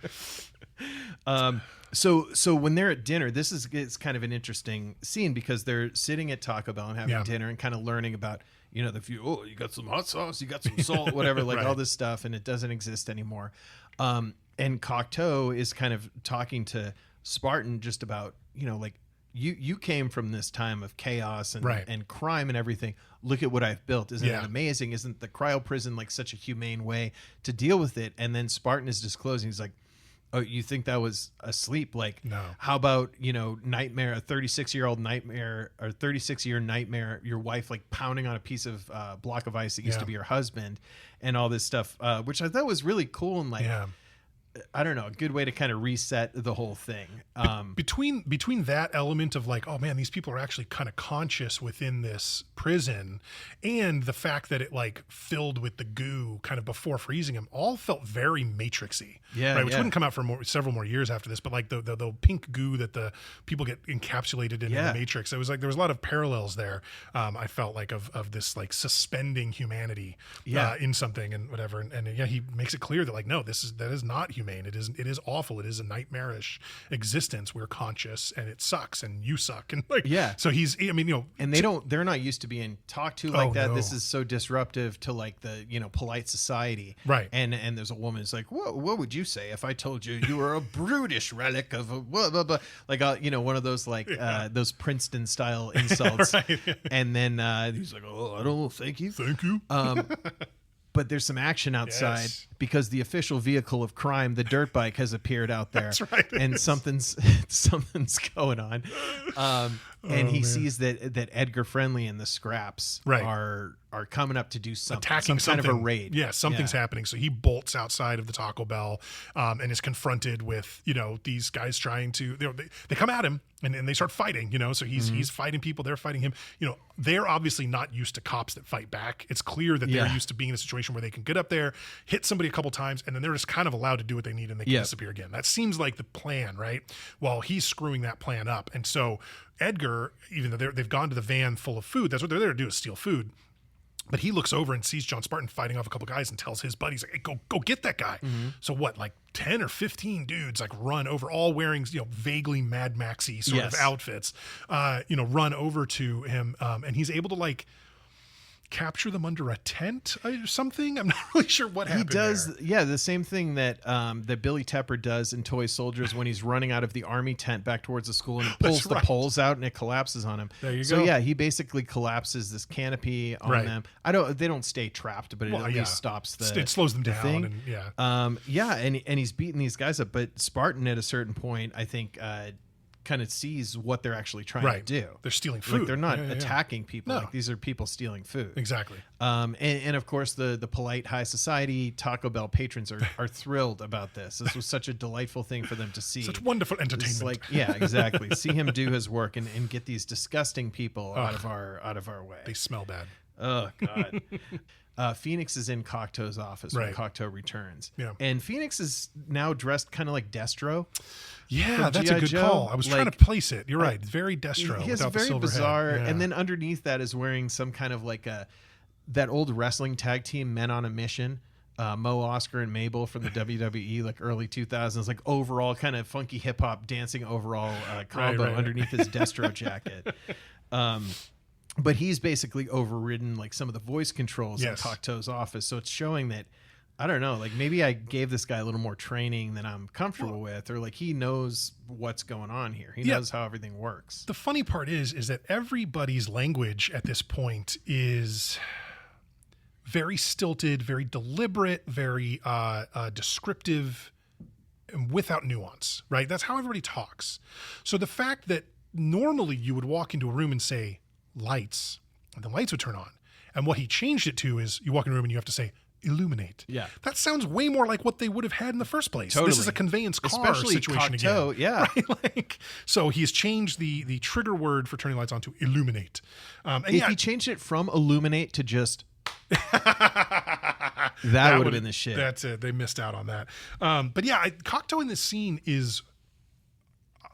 So when they're at dinner, it's kind of an interesting scene, because they're sitting at Taco Bell and having dinner and kind of learning about, the few, you got some hot sauce, you got some salt, whatever, like all this stuff, and it doesn't exist anymore. And Cocteau is kind of talking to Spartan just about, like, you came from this time of chaos and crime and everything. Look at what I've built. Isn't it amazing? Isn't the cryo prison like such a humane way to deal with it? And then Spartan is disclosing. He's like, Oh, you think that was asleep? Like, No. How about, nightmare, a 36-year-old nightmare or 36-year nightmare, your wife like pounding on a piece of block of ice that used to be your husband and all this stuff, which I thought was really cool and like, I don't know, a good way to kind of reset the whole thing. Between that element of like, oh man, these people are actually kind of conscious within this prison, and the fact that it like filled with the goo kind of before freezing him, all felt very Matrixy. Right, which wouldn't come out for several more years after this, but like the pink goo that the people get encapsulated in the Matrix, it was like there was a lot of parallels there. I felt like of this like suspending humanity in something and whatever, and he makes it clear that like no, that is not human. It is awful. It is a nightmarish existence. We're conscious and it sucks and you suck and like so and they're not used to being talked to like that. No. This is so disruptive to like the polite society, right? And there's a woman who's like, what would you say if I told you you were a brutish relic of a blah, blah, blah. Like one of those like those Princeton style insults, right. And then he's like, oh, I don't know, thank you. But there's some action outside because the official vehicle of crime, the dirt bike, has appeared out there. That's right. And something's going on. And he sees that Edgar Friendly and the Scraps are coming up to do something, attacking some kind of a raid. Yeah, something's happening. So he bolts outside of the Taco Bell and is confronted with these guys trying to they come at him and they start fighting. So he's fighting people. They're fighting him. They're obviously not used to cops that fight back. It's clear that they're used to being in a situation where they can get up there, hit somebody a couple times, and then they're just kind of allowed to do what they need and they can disappear again. That seems like the plan, right? Well, he's screwing that plan up. And so Edgar, even though they've gone to the van full of food, that's what they're there to do, is steal food. But he looks over and sees John Spartan fighting off a couple guys and tells his buddies, like, hey, go get that guy. So what, like 10 or 15 dudes like run over, all wearing, vaguely Mad Maxy sort of outfits, run over to him. And he's able to like capture them under a tent or something. I'm not really sure what happened. He does, there. the same thing that that Billy Tepper does in Toy Soldiers when he's running out of the army tent back towards the school and he pulls the poles out and it collapses on him. There you go. So yeah, he basically collapses this canopy on them. They don't stay trapped, but it at least stops it slows them down. Thing. And, and he's beating these guys up, but Spartan at a certain point, I think, kind of sees what they're actually trying to do. They're stealing food. Like they're not attacking people. No. Like these are people stealing food. Exactly. And of course the polite high society Taco Bell patrons are thrilled about this. This was such a delightful thing for them to see. Such wonderful entertainment. It's like, exactly. See him do his work and get these disgusting people out of our way. They smell bad. Oh God. Phoenix is in Cocteau's office when Cocteau returns. Yeah. And Phoenix is now dressed kind of like Destro. Yeah, that's a good call. I was trying to place it. You're right. Very Destro. He has very bizarre. And then underneath that is wearing some kind of like that old wrestling tag team, Men on a Mission. Mo, Oscar, and Mabel from the WWE, like early 2000s, like overall kind of funky hip hop dancing overall combo underneath his Destro jacket. But he's basically overridden like some of the voice controls in Cocteau's office. So it's showing that, I don't know, like maybe I gave this guy a little more training than I'm comfortable with, or like he knows what's going on here. He knows how everything works. The funny part is that everybody's language at this point is very stilted, very deliberate, very descriptive, and without nuance, right? That's how everybody talks. So the fact that normally you would walk into a room and say, lights, and the lights would turn on. And what he changed it to is you walk in a room and you have to say, illuminate. Yeah. That sounds way more like what they would have had in the first place. Totally. This is a conveyance car especially situation Cocteau, again. Yeah. Right? So he's changed the trigger word for turning lights on to illuminate. If he changed it from illuminate to just that would have been the shit. That's it. They missed out on that. But yeah, Cocteau in this scene is,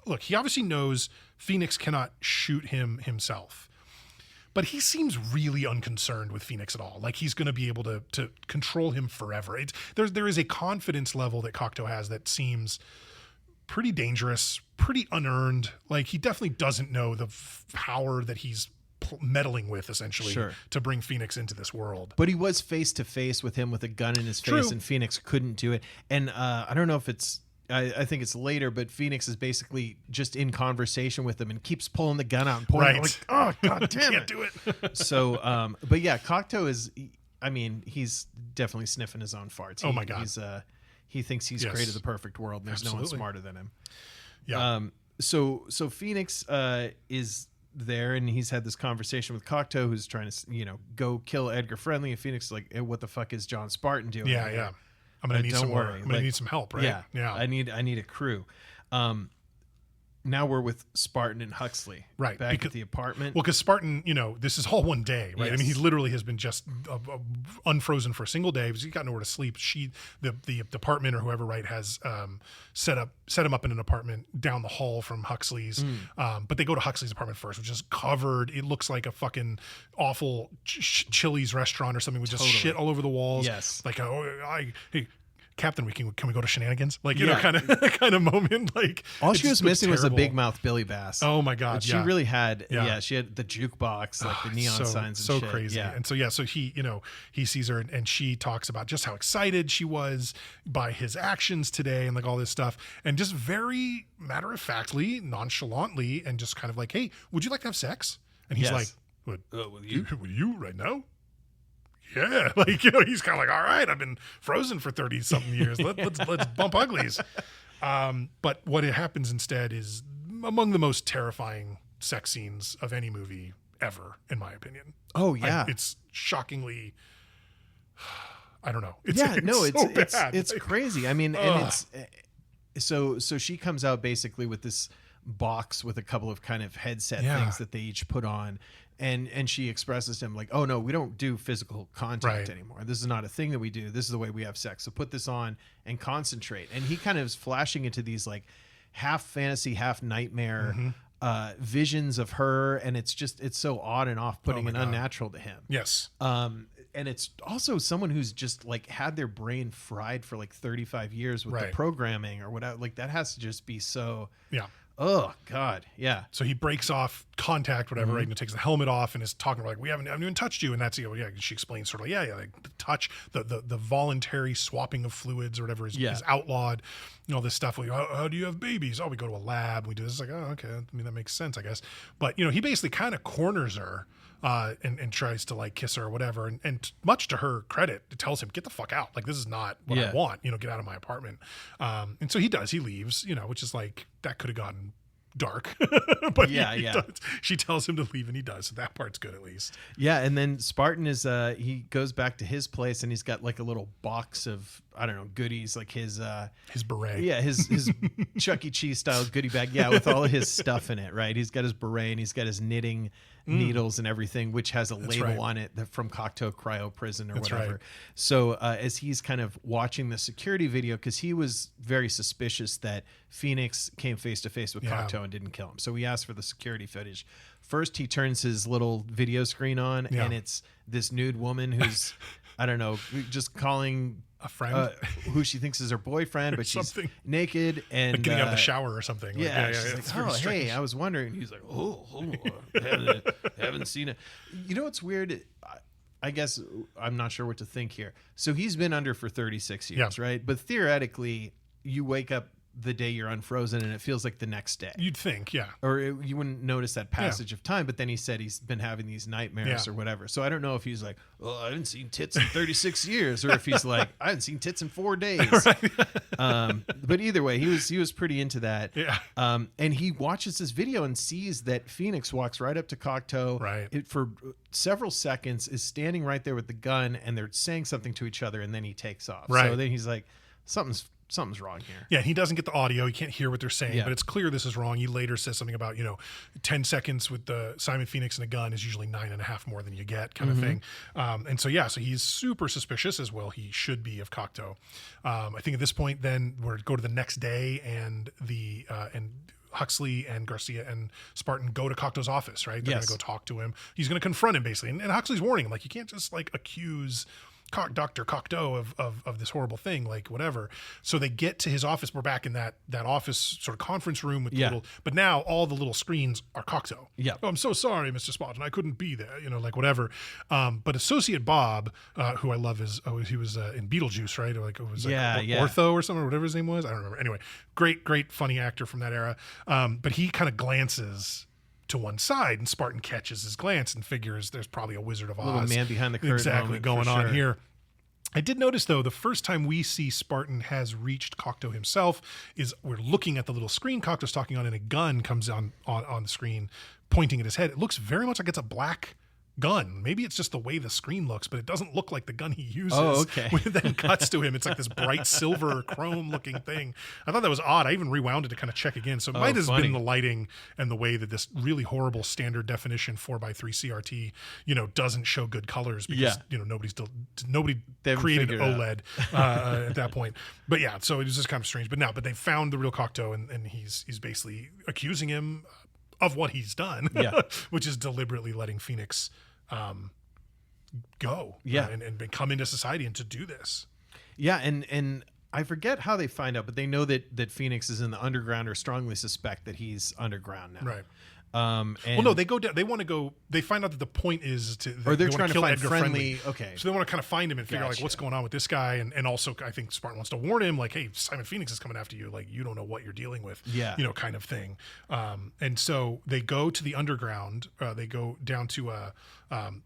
look, he obviously knows Phoenix cannot shoot him himself. But he seems really unconcerned with Phoenix at all. Like he's going to be able to control him forever. There is a confidence level that Cocteau has that seems pretty dangerous, pretty unearned. Like he definitely doesn't know the power that he's meddling with, essentially, to bring Phoenix into this world. But he was face to face with him with a gun in his face, and Phoenix couldn't do it. And I don't know if it's, I think it's later, but Phoenix is basically just in conversation with him and keeps pulling the gun out and pointing. Like, oh, God damn it. Can't do it. So, but yeah, Cocteau is, I mean, he's definitely sniffing his own farts. Oh my God. he thinks he's created the perfect world and there's no one smarter than him. Yeah. So Phoenix is there, and he's had this conversation with Cocteau, who's trying to, go kill Edgar Friendly. And Phoenix is like, hey, what the fuck is John Spartan doing? Yeah. I'm gonna need some more. I'm gonna need some help, right? Yeah. I need a crew. Now we're with Spartan and Huxley, right? Back at the apartment. Well, because Spartan, this is all one day, right? Yes. I mean, he literally has been just unfrozen for a single day because he's got nowhere to sleep. The department or whoever, right, has set him up in an apartment down the hall from Huxley's. But they go to Huxley's apartment first, which is covered. It looks like a fucking awful Chili's restaurant or something with just shit all over the walls. Yes, like hey, Captain, can we go to shenanigans? Like, kind of moment. Like, all she was missing was a big mouth Billy Bass. Oh my God. But she really had, she had the jukebox, like the neon signs and so shit. Crazy. Yeah. And so he sees her and she talks about just how excited she was by his actions today and like all this stuff. And just very matter-of-factly, nonchalantly, and just kind of like, hey, would you like to have sex? And he's like, with you right now? Yeah, like, he's kind of like, all right, I've been frozen for 30 something years. Let's bump uglies. But what happens instead is among the most terrifying sex scenes of any movie ever, in my opinion. Oh yeah, it's shockingly. I don't know. It's crazy. I mean, and it's so she comes out basically with this box with a couple of kind of headset things that they each put on. And she expresses to him like, oh no, we don't do physical contact anymore. This is not a thing that we do. This is the way we have sex. So put this on and concentrate. And he kind of is flashing into these like half fantasy, half nightmare visions of her. And it's so odd and off-putting and unnatural to him. Yes. And it's also someone who's just like had their brain fried for like 35 years with the programming or whatever. Like that has to just be so. Yeah. Oh God, yeah. So he breaks off contact, whatever, right? And takes the helmet off and is talking like, I haven't even touched you, and that's she explains sort of like the touch, the voluntary swapping of fluids or whatever is outlawed, all this stuff. Like, how do you have babies? Oh, we go to a lab, we do this. Like, oh, okay, I mean that makes sense, I guess. But he basically kind of corners her. And tries to like kiss her or whatever. And much to her credit, it tells him, get the fuck out. Like, this is not what I want, get out of my apartment. And so he does, he leaves, which is like, that could have gotten dark, but he does. She tells him to leave and he does. So that part's good at least. Yeah. And then Spartan is, he goes back to his place and he's got like a little box of, I don't know, goodies, like his beret. Yeah. His Chuck E. Cheese style goodie bag. Yeah. With all of his stuff in it. Right. He's got his beret and he's got his knitting needles and everything, which has a label on it from Cocteau Cryo Prison or whatever. Right. So as he's kind of watching the security video, because he was very suspicious that Phoenix came face to face with Cocteau and didn't kill him. So he asked for the security footage. First, he turns his little video screen on and it's this nude woman who's, I don't know, just calling a friend who she thinks is her boyfriend, but she's naked and like getting out of the shower or something. She's like, oh, hey, I was wondering. He's like, haven't seen it. You know what's weird? I guess I'm not sure what to think here. So he's been under for 36 years, right? But theoretically, you wake up the day you're unfrozen and it feels like the next day. You'd think, or you wouldn't notice that passage of time, but then he said he's been having these nightmares or whatever. So I don't know if he's like, well, I haven't seen tits in 36 years, or if he's like, I haven't seen tits in 4 days. But either way, he was pretty into that. And he watches this video and sees that Phoenix walks right up to Cocteau for several seconds, is standing right there with the gun, and they're saying something to each other, and then he takes off. So then he's like, something's wrong here. Yeah, he doesn't get the audio. He can't hear what they're saying, but it's clear this is wrong. He later says something about, 10 seconds with the Simon Phoenix and a gun is usually 9.5 more than you get kind of thing. And so he's super suspicious, as well he should be, of Cocteau. I think at this point, then we're go to the next day, and and Huxley and Garcia and Spartan go to Cocteau's office, right? They're going to go talk to him. He's going to confront him, basically. And Huxley's warning him, like, you can't just, like, accuse Dr. Cocteau of this horrible thing, like whatever. So they get to his office. We're back in that office sort of conference room with but now all the little screens are Cocteau. Oh, I'm so sorry, Mr. Spartan, I couldn't be there, like whatever. But Associate Bob, who I love, he was in Beetlejuice, right? Or like it was Ortho or something, or whatever his name was. I don't remember. Anyway, great funny actor from that era. But he kind of glances to one side, and Spartan catches his glance and figures there's probably a Wizard of Oz, little man behind the curtain going on here. I did notice, though, the first time we see Spartan has reached Cocteau himself is we're looking at the little screen Cocteau's talking on, and a gun comes on the screen pointing at his head. It looks very much like it's a black gun. Maybe it's just the way the screen looks, but it doesn't look like the gun he uses. Oh, okay. When it then cuts to him, it's like this bright silver chrome looking thing. I thought that was odd. I even rewound it to kind of check again. So it might have been the lighting and the way that this really horrible standard definition 4x3 CRT, doesn't show good colors because, nobody created OLED at that point. But yeah, so it was just kind of strange. But they found the real Cocteau, and he's basically accusing him of what he's done, which is deliberately letting Phoenix go and come into society and to do this. Yeah, and I forget how they find out, but they know that Phoenix is in the underground or strongly suspect that he's underground now. Right. And no, they go down. They want to go. They find out that the point is to. Or they're trying to find Edgar friendly. Okay. So they want to kind of find him and figure out like what's going on with this guy, and also I think Spartan wants to warn him like, hey, Simon Phoenix is coming after you. Like you don't know what you're dealing with. Yeah. Kind of thing. And so they go to the underground. They go down to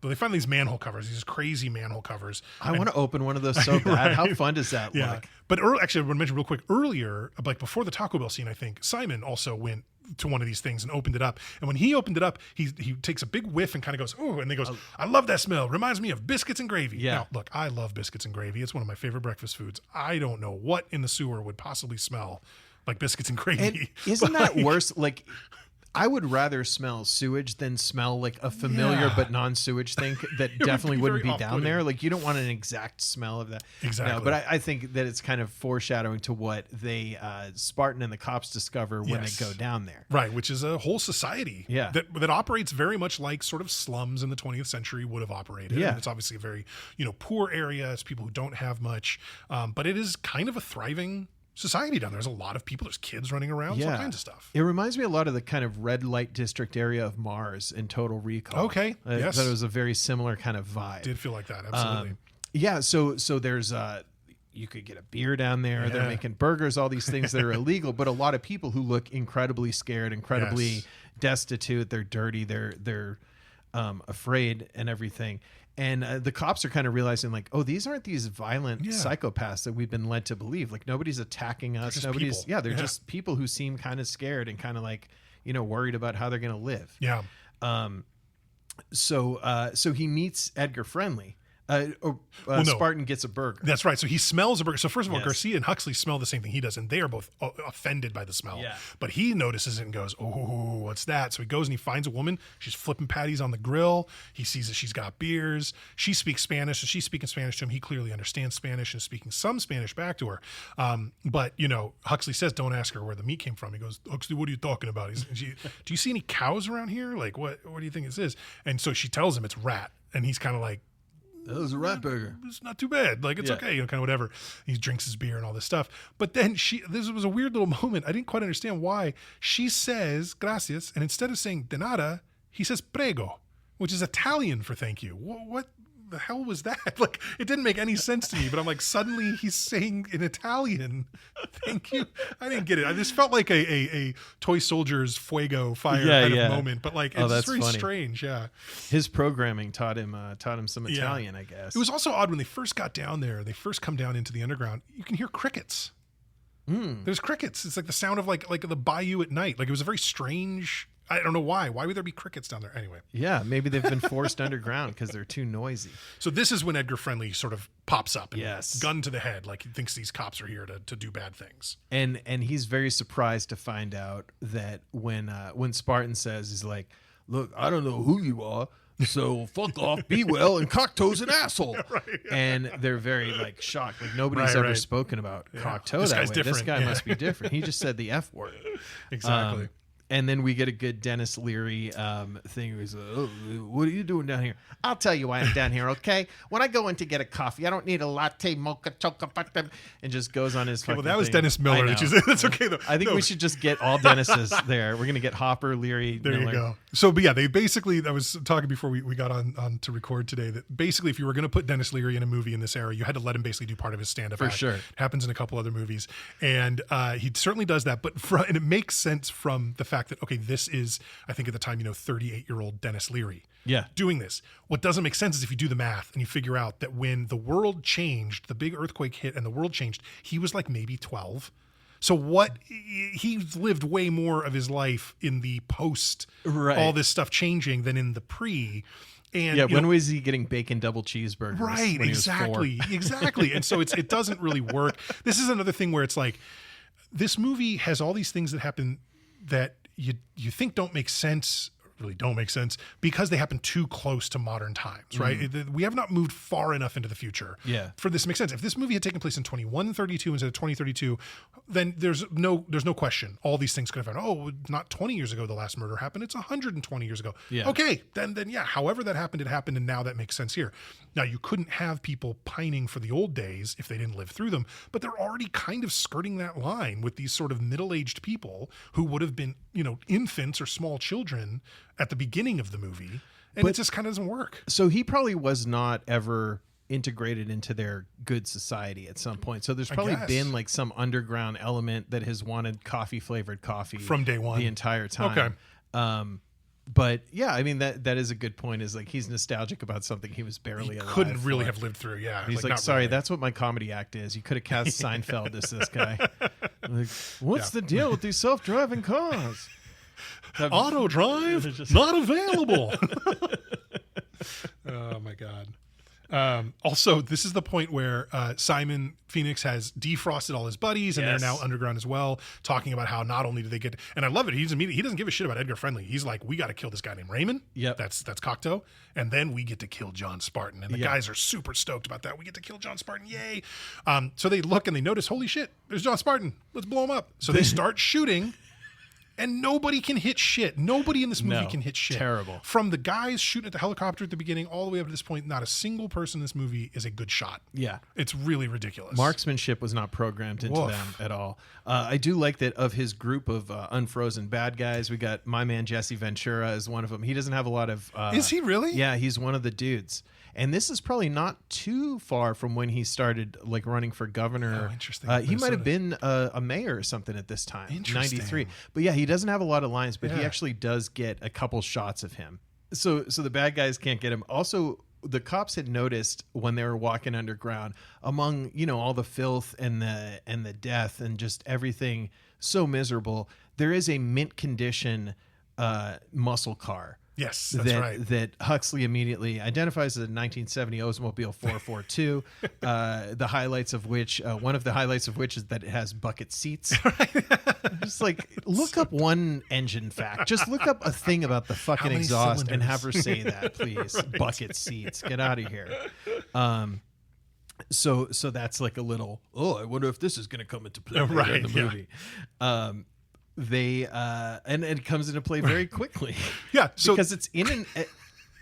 they find these manhole covers, these crazy manhole covers. I want to open one of those so bad. Right? How fun does that look? But actually, I want to mention real quick earlier, like before the Taco Bell scene, I think Simon also went to one of these things and opened it up. And when he opened it up, he takes a big whiff and kind of goes, "Ooh," and he goes, "I love that smell. Reminds me of biscuits and gravy." Yeah. Now, look, I love biscuits and gravy. It's one of my favorite breakfast foods. I don't know what in the sewer would possibly smell like biscuits and gravy. And isn't that worse? Like, I would rather smell sewage than smell like a familiar but non-sewage thing that definitely wouldn't be down there. Like, you don't want an exact smell of that. Exactly. No, but I think that it's kind of foreshadowing to what they Spartan and the cops discover when they go down there. Right, which is a whole society that operates very much like sort of slums in the 20th century would have operated. Yeah. And it's obviously a very, poor area. It's people who don't have much. But it is kind of a thriving society down there. There's a lot of people. There's kids running around. All kinds of stuff. It reminds me a lot of the kind of red light district area of Mars in Total Recall. Okay. Yes. That was a very similar kind of vibe. Did feel like that. Absolutely. So there's you could get a beer down there. They're making burgers, all these things that are illegal, but a lot of people who look incredibly scared, incredibly destitute. They're dirty. They're afraid and everything. And the cops are kind of realizing, like, oh, these aren't these violent psychopaths that we've been led to believe. Like, nobody's attacking us. Nobody's, they're just people who seem kind of scared and kind of like, worried about how they're going to live. Yeah. So he meets Edgar Friendly. Spartan gets a burger. That's right. So he smells a burger. So first of all, Garcia and Huxley smell the same thing he does, and they are both offended by the smell. Yeah. But he notices it and goes, "Oh, what's that?" So he goes and he finds a woman. She's flipping patties on the grill. He sees that she's got beers. She speaks Spanish, so she's speaking Spanish to him. He clearly understands Spanish and is speaking some Spanish back to her. But Huxley says, "Don't ask her where the meat came from." He goes, "Huxley, what are you talking about?" Do you see any cows around here? Like, what do you think this is? And so she tells him it's rat, and he's kind of like, that was a rat burger. It's not too bad. Like, it's okay, kind of whatever. He drinks his beer and all this stuff. But then this was a weird little moment. I didn't quite understand why. She says gracias, and instead of saying de nada, he says prego, which is Italian for thank you. What the hell was that? Like, it didn't make any sense to me, but I'm like, suddenly he's saying in Italian, thank you. I didn't get it. I just felt like a Toy Soldiers Fuego fire kind of moment, but like, it's very strange. Yeah. His programming taught him some Italian, I guess. It was also odd when they first got down there, they first come down into the underground, you can hear crickets. There's crickets. It's like the sound of like the bayou at night. Like, it was a very strange, I don't know why. Why would there be crickets down there? Anyway. Yeah, maybe they've been forced underground because they're too noisy. So this is when Edgar Friendly sort of pops up and gun to the head, like he thinks these cops are here to do bad things. And he's very surprised to find out that when Spartan says, he's like, "Look, I don't know who you are, so fuck off, be well, and Cocteau's an asshole." And they're very like shocked. Like, nobody's ever spoken about Cocteau that way. Different. This guy must be different. He just said the F word. Exactly. And then we get a good Dennis Leary thing. He's like, "Oh, what are you doing down here?" "I'll tell you why I'm down here, okay? When I go in to get a coffee, I don't need a latte, mocha, choca, and just goes on his fucking that was thing. Dennis Miller, which is that's okay though. I think we should just get all Dennis's there. We're gonna get Hopper, Leary, There Miller. you go. So, but yeah, they basically, I was talking before we got on to record today, that basically if you were going to put Dennis Leary in a movie in this era, you had to let him basically do part of his stand-up act. Sure. It happens in a couple other movies. And he certainly does that, and it makes sense from the fact fact that, okay, this is, I think at the time, 38-year-old Dennis Leary doing this. What doesn't make sense is if you do the math and you figure out that when the world changed, the big earthquake hit and the world changed, he was like maybe 12. So he's lived way more of his life in the post all this stuff changing than in the pre. And when was he getting bacon double cheeseburgers? Right, exactly. And so it doesn't really work. This is another thing where it's like, this movie has all these things that happen that you think don't make sense, really don't make sense, because they happen too close to modern times, right? We have not moved far enough into the future for this to make sense. If this movie had taken place in 2132 instead of 2032, then there's no question all these things could have happened. Oh, not 20 years ago the last murder happened, it's 120 years ago. Okay, then yeah, however that happened, it happened, and now that makes sense here. Now, you couldn't have people pining for the old days if they didn't live through them, but they're already kind of skirting that line with these sort of middle-aged people who would have been, infants or small children at the beginning of the movie, and it just kind of doesn't work. So he probably was not ever integrated into their good society at some point. So there's probably been like some underground element that has wanted coffee-flavored coffee from day one, the entire time. Okay. But yeah, I mean, that is a good point, is like he's nostalgic about something he was barely alive couldn't really have lived through. He's like sorry, that's what my comedy act is. You could have cast Seinfeld as this guy. Like, what's the deal with these self-driving cars? Auto drive not available. Oh my God. Also, this is the point where Simon Phoenix has defrosted all his buddies, and they're now underground as well, talking about how not only do they get, and I love it, he doesn't give a shit about Edgar Friendly. He's like, we got to kill this guy named Raymond. That's Cocteau, and then we get to kill John Spartan, and the guys are super stoked about that. We get to kill John Spartan, yay! So they look and they notice, holy shit, there's John Spartan. Let's blow him up. So they start shooting. And nobody can hit shit. Nobody in this movie can hit shit. Terrible. From the guys shooting at the helicopter at the beginning all the way up to this point, not a single person in this movie is a good shot. Yeah. It's really ridiculous. Marksmanship was not programmed into them at all. I do like that of his group of unfrozen bad guys, we got my man Jesse Ventura as one of them. He doesn't have a lot of... is he really? Yeah, he's one of the dudes. And this is probably not too far from when he started like running for governor. Oh, interesting. He might have been a mayor or something at this time. Interesting. 93. But yeah, he doesn't have a lot of lines, but he actually does get a couple shots of him. So the bad guys can't get him. Also, the cops had noticed when they were walking underground, among all the filth and the death and just everything so miserable, there is a mint condition muscle car. Yes, that's right. That Huxley immediately identifies as a 1970 Oldsmobile 442. The highlights of which, one of the highlights of which is that it has bucket seats. Just like look up one engine fact. Just look up a thing about the fucking exhaust and have her say that, please. Bucket seats. Get out of here. So that's like a little. Oh, I wonder if this is going to come into play in the movie. They and it comes into play very quickly. So because it's in an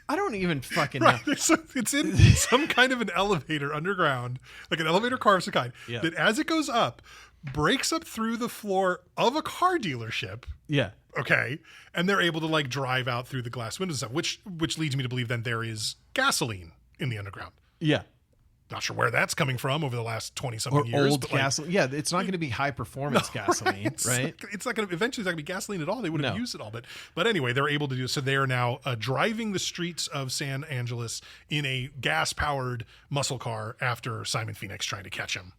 I don't even fucking know. It's in some kind of an elevator underground, like an elevator car of some kind, that as it goes up, breaks up through the floor of a car dealership. Yeah. Okay. And they're able to like drive out through the glass windows and stuff, which leads me to believe then there is gasoline in the underground. Yeah. Not sure where that's coming from over the last 20-something years. Old gasoline. Yeah, it's not going to be high-performance gasoline, right? It's not going to, eventually it's not going to be gasoline at all. They would have used it all. But anyway, they're able to do so. They are now driving the streets of San Angeles in a gas-powered muscle car after Simon Phoenix trying to catch him.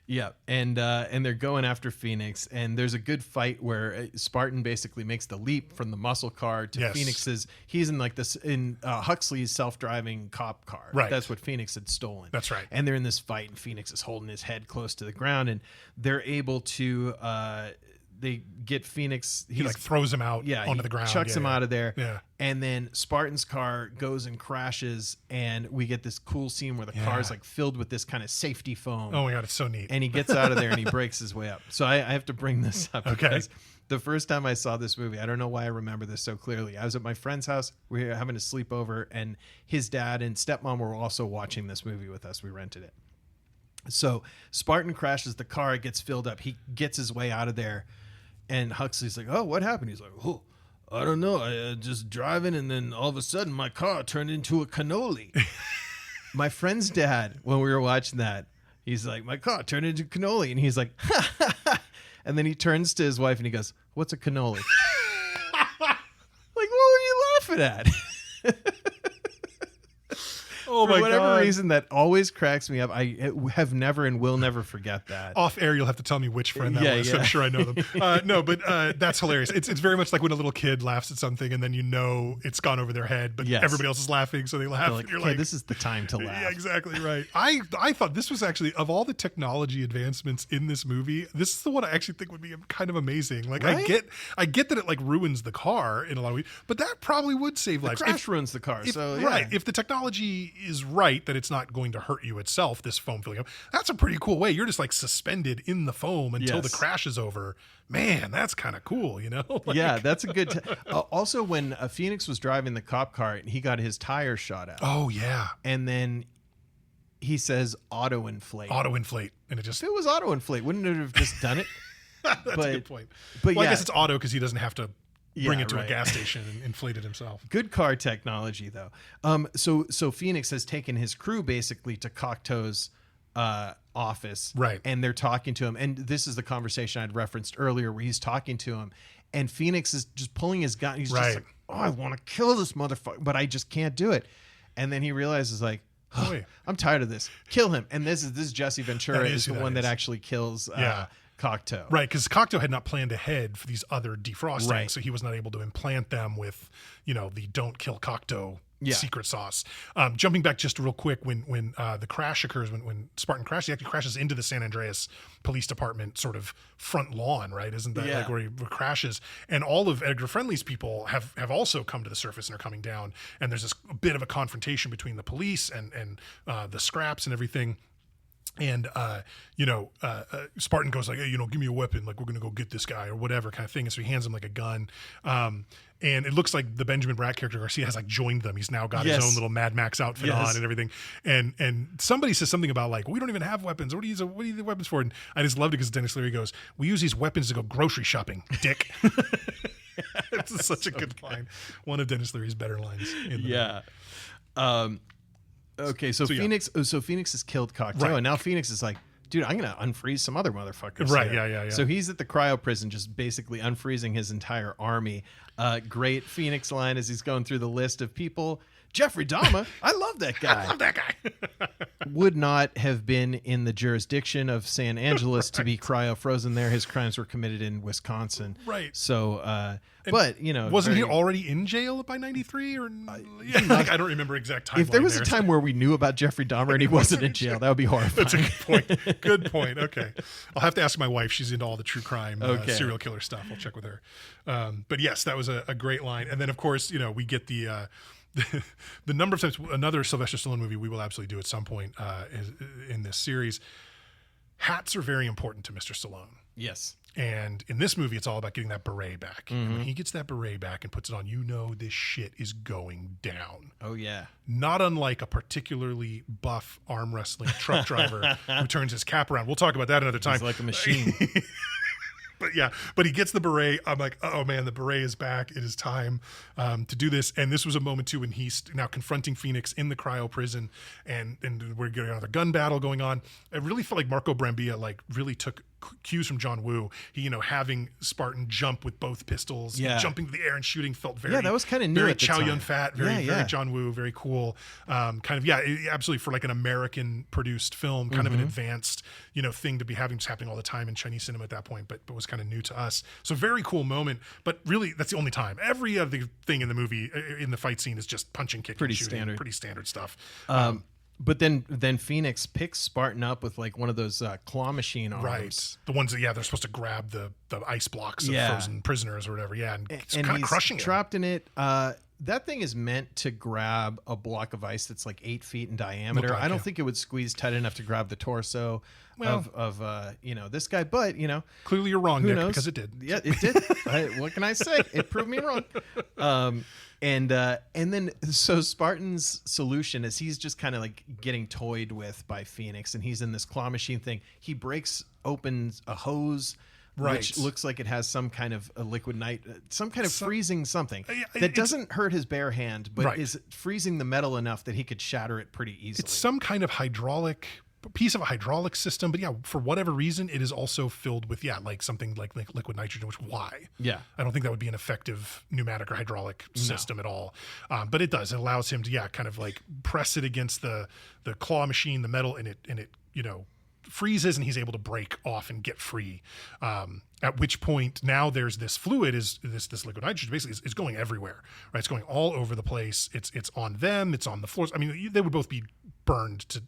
Yeah, and they're going after Phoenix, and there's a good fight where Spartan basically makes the leap from the muscle car to Phoenix's. He's in like this in Huxley's self-driving cop car. Right, that's what Phoenix had stolen. That's right. And they're in this fight, and Phoenix is holding his head close to the ground, and they're able to. They get Phoenix. He like throws him out onto the ground. Chucks him out of there. Yeah. And then Spartan's car goes and crashes, and we get this cool scene where the car is like filled with this kind of safety foam. Oh my God, it's so neat. And he gets out of there and he breaks his way up. So I have to bring this up because the first time I saw this movie, I don't know why I remember this so clearly. I was at my friend's house. We were having a sleepover, and his dad and stepmom were also watching this movie with us. We rented it. So Spartan crashes the car. It gets filled up. He gets his way out of there. And Huxley's like, oh, what happened? He's like, oh, I don't know. I just driving, and then all of a sudden my car turned into a cannoli. My friend's dad, when we were watching that, he's like, my car turned into cannoli. And he's like, ha, ha, ha. And then he turns to his wife and he goes, what's a cannoli? laughing at? Oh For my whatever God. reason, that always cracks me up. I have never and will never forget that. Off air, you'll have to tell me which friend that was. Yeah. I'm sure I know them. No, but that's hilarious. It's very much like when a little kid laughs at something and then you know it's gone over their head, but Yes. everybody else is laughing, so they laugh. They're like, and you're okay, like, this is the time to laugh. yeah, exactly right. I thought this was actually, of all the technology advancements in this movie, this is the one I actually think would be kind of amazing. Like Right? I get that it like ruins the car in a lot of ways, but that probably would save lives. Crash ruins the car. So yeah. Right. If the technology is right, that it's not going to hurt you itself, this foam filling up, that's a pretty cool way. You're just like suspended in the foam until the Yes. crash is over. Man, that's kind of cool, you know? Like, Yeah, that's a good. Also, when Phoenix was driving the cop car, he got his tire shot out, oh, yeah. and then he says auto inflate. Auto inflate. And it just, If it was auto inflate, wouldn't it have just done it? that's a good point. But Well, yeah, I guess it's auto because he doesn't have to bring Yeah, it to a right. gas station and inflate it himself. good car technology though. So Phoenix has taken his crew basically to Cocteau's office, Right. And they're talking to him, and this is the conversation I'd referenced earlier where he's talking to him, and Phoenix is just pulling his gun. He's Right. just like, "Oh, I want to kill this motherfucker, but I just can't do it." And then he realizes like, Oh, wait. I'm tired of this. Kill him. And this is Jesse Ventura That is is who the that one that is. actually kills Yeah. Cocteau. Right, because Cocteau had not planned ahead for these other defrosting, Right. so he was not able to implant them with, the don't kill Cocteau Yeah. secret sauce. Jumping back just real quick, when the crash occurs, when Spartan crashes, he actually crashes into the San Andreas Police Department sort of front lawn, right? Isn't that Yeah. like where he crashes? And all of Edgar Friendly's people have also come to the surface and are coming down, and there's this bit of a confrontation between the police and the scraps and everything. And, Spartan goes like, hey, give me a weapon. Like, we're going to go get this guy or whatever kind of thing. And so he hands him like a gun. And it looks like the Benjamin Bratt character Garcia has like joined them. He's now got his Yes. own little Mad Max outfit Yes. on and everything. And somebody says something about like, we don't even have weapons. What do you use the weapons for? And I just loved it because Dennis Leary goes, we use these weapons to go grocery shopping, dick. It's such a good line. One of Dennis Leary's better lines. In the Yeah. Okay, so yeah. Phoenix has killed Cocteau, Right. and now Phoenix is like, dude, I'm gonna unfreeze some other motherfuckers. Right, here. yeah. So he's at the cryo prison, just basically unfreezing his entire army. Great Phoenix line as he's going through the list of people. Jeffrey Dahmer, I love that guy. I love that guy. Would not have been in the jurisdiction of San Angeles to be cryo-frozen there. His crimes were committed in Wisconsin. Right. So, but, Wasn't he very- already in jail by 93 or I don't remember exact time. If there was a time where we knew about Jeffrey Dahmer and he wasn't in jail, that would be horrifying. That's a good point. Good point. Okay. I'll have to ask my wife. She's into all the true crime serial killer stuff. I'll check with her. But yes, that was a great line. And then of course, we get the number of times another Sylvester Stallone movie we will absolutely do at some point in this series. Hats are very important to Mr. Stallone. Yes. And in this movie, it's all about getting that beret back. And when he gets that beret back and puts it on, this shit is going down. Oh, yeah. Not unlike a particularly buff arm wrestling truck driver who turns his cap around. We'll talk about that another time. He's like a machine. But he gets the beret. I'm like, oh man, the beret is back. It is time to do this. And this was a moment too when he's now confronting Phoenix in the cryo prison, and we're getting another gun battle going on. It really felt like Marco Brambilla really took cues from John Woo. He, having Spartan jump with both pistols, Yeah. jumping to the air and shooting felt very, that was kinda new very at the Chow time. Yun Fat, very Yeah. John Woo, very cool. Absolutely for like an American produced film, kind of an advanced, thing to be having just happening all the time in Chinese cinema at that point, but was kind of new to us. So very cool moment, but really that's the only time. Every other thing in the movie, in the fight scene, is just punching, kicking, Pretty shooting, standard. pretty standard stuff. But then Phoenix picks Spartan up with like one of those claw machine arms. Right. The ones that, they're supposed to grab the ice blocks of Yeah. frozen prisoners or whatever. Yeah. And it's And kind of he's crushing it. trapped in it. That thing is meant to grab a block of ice that's like 8 feet in diameter. Looked like, I don't yeah. think it would squeeze tight enough to grab the torso Well, of this guy. But, Clearly you're wrong, who Nick, knows? because it did. Yeah, it did. What can I say? It proved me wrong. And then so Spartan's solution is he's just kind of like getting toyed with by Phoenix, and he's in this claw machine thing. He breaks open a hose, Right. which looks like it has some kind of a liquid night, some kind of freezing something Yeah, that it's- doesn't hurt his bare hand, but Right. is freezing the metal enough that he could shatter it pretty easily. It's some kind of hydraulic piece of a hydraulic system, but yeah, for whatever reason, it is also filled with like something like liquid nitrogen. Which why? Yeah, I don't think that would be an effective pneumatic or hydraulic system at all. But it does. It allows him to kind of like press it against the claw machine, the metal, and it freezes, and he's able to break off and get free. At which point now there's this fluid, this liquid nitrogen basically is going everywhere, right? It's going all over the place. It's on them. It's on the floors. I mean, they would both be burned to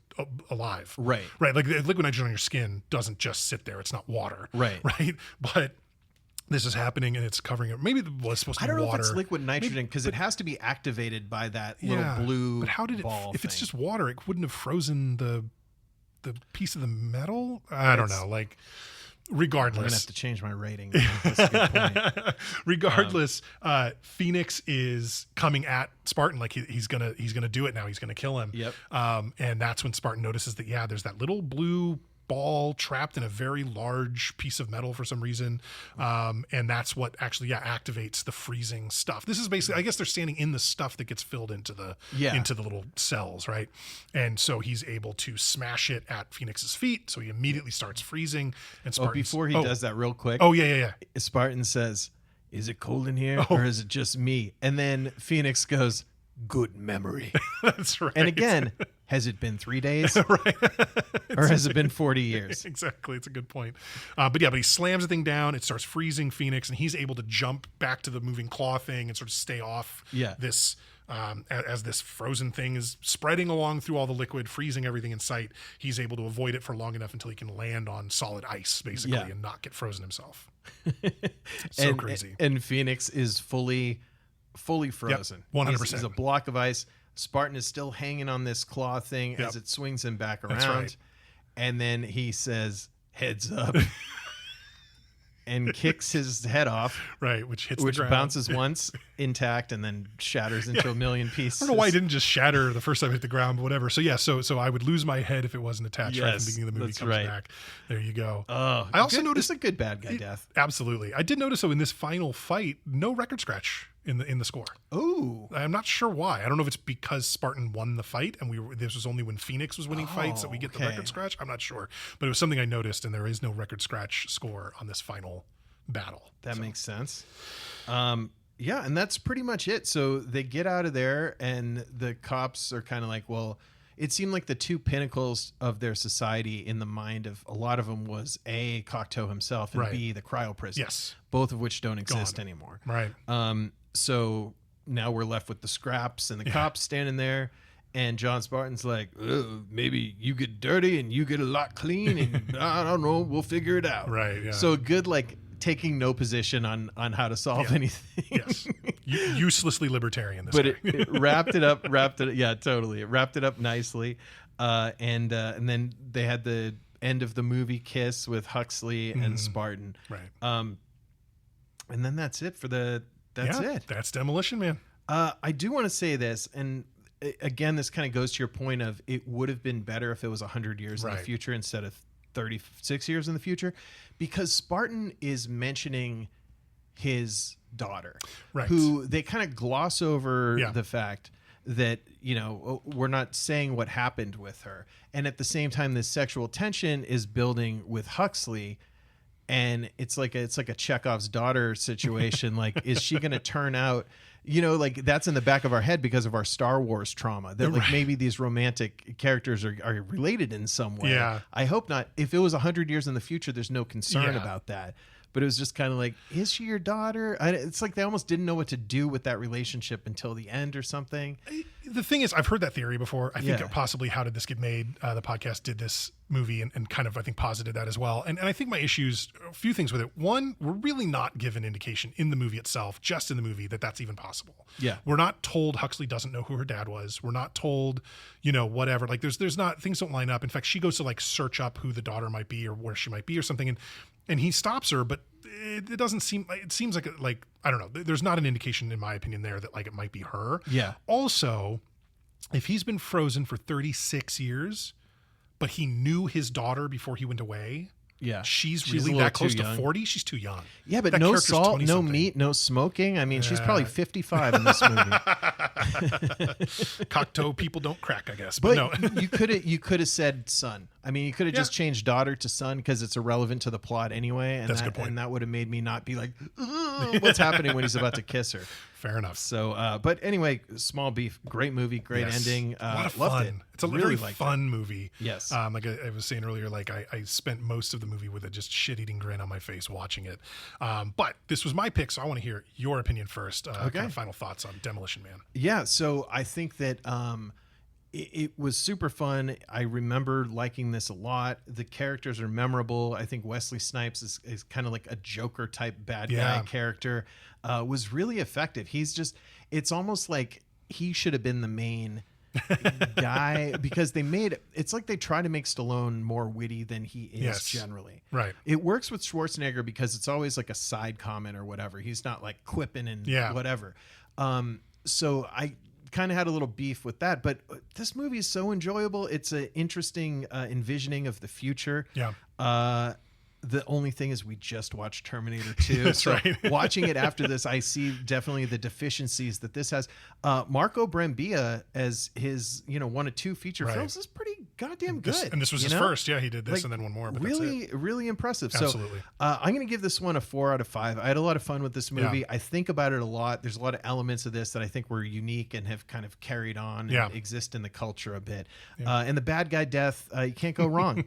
alive. Right. Like the liquid nitrogen on your skin doesn't just sit there. It's not water. Right. But this is happening, and it's covering it. Maybe it was supposed to be water. I don't know if it's liquid nitrogen because it has to be activated by that little blue. But how did if it's just water, it wouldn't have frozen the piece of the metal? I don't know. Like, regardless, I'm gonna have to change my rating. That's a good point. Regardless, Phoenix is coming at Spartan like he's gonna do it now. He's gonna kill him. Yep. And that's when Spartan notices that there's that little blue ball trapped in a very large piece of metal for some reason, and that's what actually activates the freezing stuff. This is basically, I guess, they're standing in the stuff that gets filled into the little cells, right? And so he's able to smash it at Phoenix's feet, so he immediately starts freezing. And before he does that, real quick, Spartan says, "Is it cold in here, or is it just me?" And then Phoenix goes, "Good memory." That's right. And again, has it been 3 days? Right. Or has it been 40 years? Exactly. It's a good point. But he slams the thing down. It starts freezing Phoenix, and he's able to jump back to the moving claw thing and sort of stay off this as this frozen thing is spreading along through all the liquid, freezing everything in sight. He's able to avoid it for long enough until he can land on solid ice, basically, and not get frozen himself. So crazy. And Phoenix is fully frozen. 100%. He's a block of ice. Spartan is still hanging on this claw thing as it swings him back around. That's right. And then he says, "Heads up," and kicks his head off. Right, which hits the ground. Bounces once intact and then shatters into a million pieces. I don't know why it didn't just shatter the first time it hit the ground, but whatever. So so I would lose my head if it wasn't attached right from the beginning of the movie. Comes back. There you go. Oh, I also noticed a good bad guy death. Absolutely. I did notice, though, in this final fight, no record scratch in the score. Oh, I'm not sure why. I don't know if it's because Spartan won the fight and this was only when Phoenix was winning fights that we get the record scratch. I'm not sure, but it was something I noticed, and there is no record scratch score on this final battle. That makes sense. Yeah, and that's pretty much it. So they get out of there, and the cops are kind of like, well, it seemed like the two pinnacles of their society in the mind of a lot of them was A, Cocteau himself, and B, the cryo prison. Yes. Both of which don't exist anymore. Right. So now we're left with the scraps and the cops standing there, and John Spartan's like, maybe you get dirty and you get a lot clean, and I don't know, we'll figure it out. Right, yeah. So good, like, taking no position on how to solve anything. Yes. Uselessly libertarian. But it wrapped it up. Yeah, totally. It wrapped it up nicely. And then they had the end of the movie kiss with Huxley and Spartan. Right. And then that's it for that's it. That's Demolition Man. I do want to say this, and again, this kind of goes to your point of it would have been better if it was 100 years in the future instead of 36 years in the future, because Spartan is mentioning his daughter, who they kind of gloss over the fact that, we're not saying what happened with her. And at the same time, this sexual tension is building with Huxley. And it's like a Chekhov's daughter situation. Like, is she going to turn out, like that's in the back of our head because of our Star Wars trauma, that like maybe these romantic characters are related in some way. Yeah. I hope not. If it was 100 years in the future, there's no concern about that. But it was just kind of like, is she your daughter? It's like they almost didn't know what to do with that relationship until the end or something. The thing is, I've heard that theory before. I think possibly How Did This Get Made? The podcast did this movie and kind of, I think, posited that as well. And I think my issues, a few things with it. One, we're really not given indication in the movie itself, just in the movie, that that's even possible. Yeah. We're not told Huxley doesn't know who her dad was. We're not told, whatever. Like there's not, things don't line up. In fact, she goes to like search up who the daughter might be or where she might be or something. And he stops her, but it doesn't seem, it seems like I don't know. There's not an indication, in my opinion, there that like it might be her. Yeah. Also, if he's been frozen for 36 years, but he knew his daughter before he went away. Yeah. She's really that close to 40. She's too young. Yeah, but no salt, no meat, no smoking. I mean, she's probably 55 in this movie. Cocteau people don't crack, I guess. But no. you could have said son. I mean, you could have just changed daughter to son because it's irrelevant to the plot anyway. And That's a good point. And that would have made me not be like, what's happening when he's about to kiss her? Fair enough. So, but anyway, Small Beef, great movie, great ending. A lot of loved fun. it. It's a really very fun movie. Yes. Like I was saying earlier, like I spent most of the movie with a just shit-eating grin on my face watching it. But this was my pick, so I want to hear your opinion first. Kind of final thoughts on Demolition Man. Yeah. So I think that it was super fun. I remember liking this a lot. The characters are memorable. I think Wesley Snipes is kind of like a Joker type bad guy character. Was really effective. It's almost like he should have been the main guy because it's like they try to make Stallone more witty than he is generally. Right. It works with Schwarzenegger because it's always like a side comment or whatever. He's not like quipping and whatever. So I kind of had a little beef with that, but this movie is so enjoyable. It's an interesting envisioning of the future. Yeah. The only thing is we just watched Terminator 2. That's so right. Watching it after this, I see definitely the deficiencies that this has. Marco Brambilla as his, 1 of 2 feature films is pretty goddamn good. And this was his first. Yeah, he did this and then one more. But really, really impressive. Absolutely. So I'm going to give this one a 4 out of 5. I had a lot of fun with this movie. Yeah. I think about it a lot. There's a lot of elements of this that I think were unique and have kind of carried on and exist in the culture a bit. Yeah. And the bad guy death, you can't go wrong.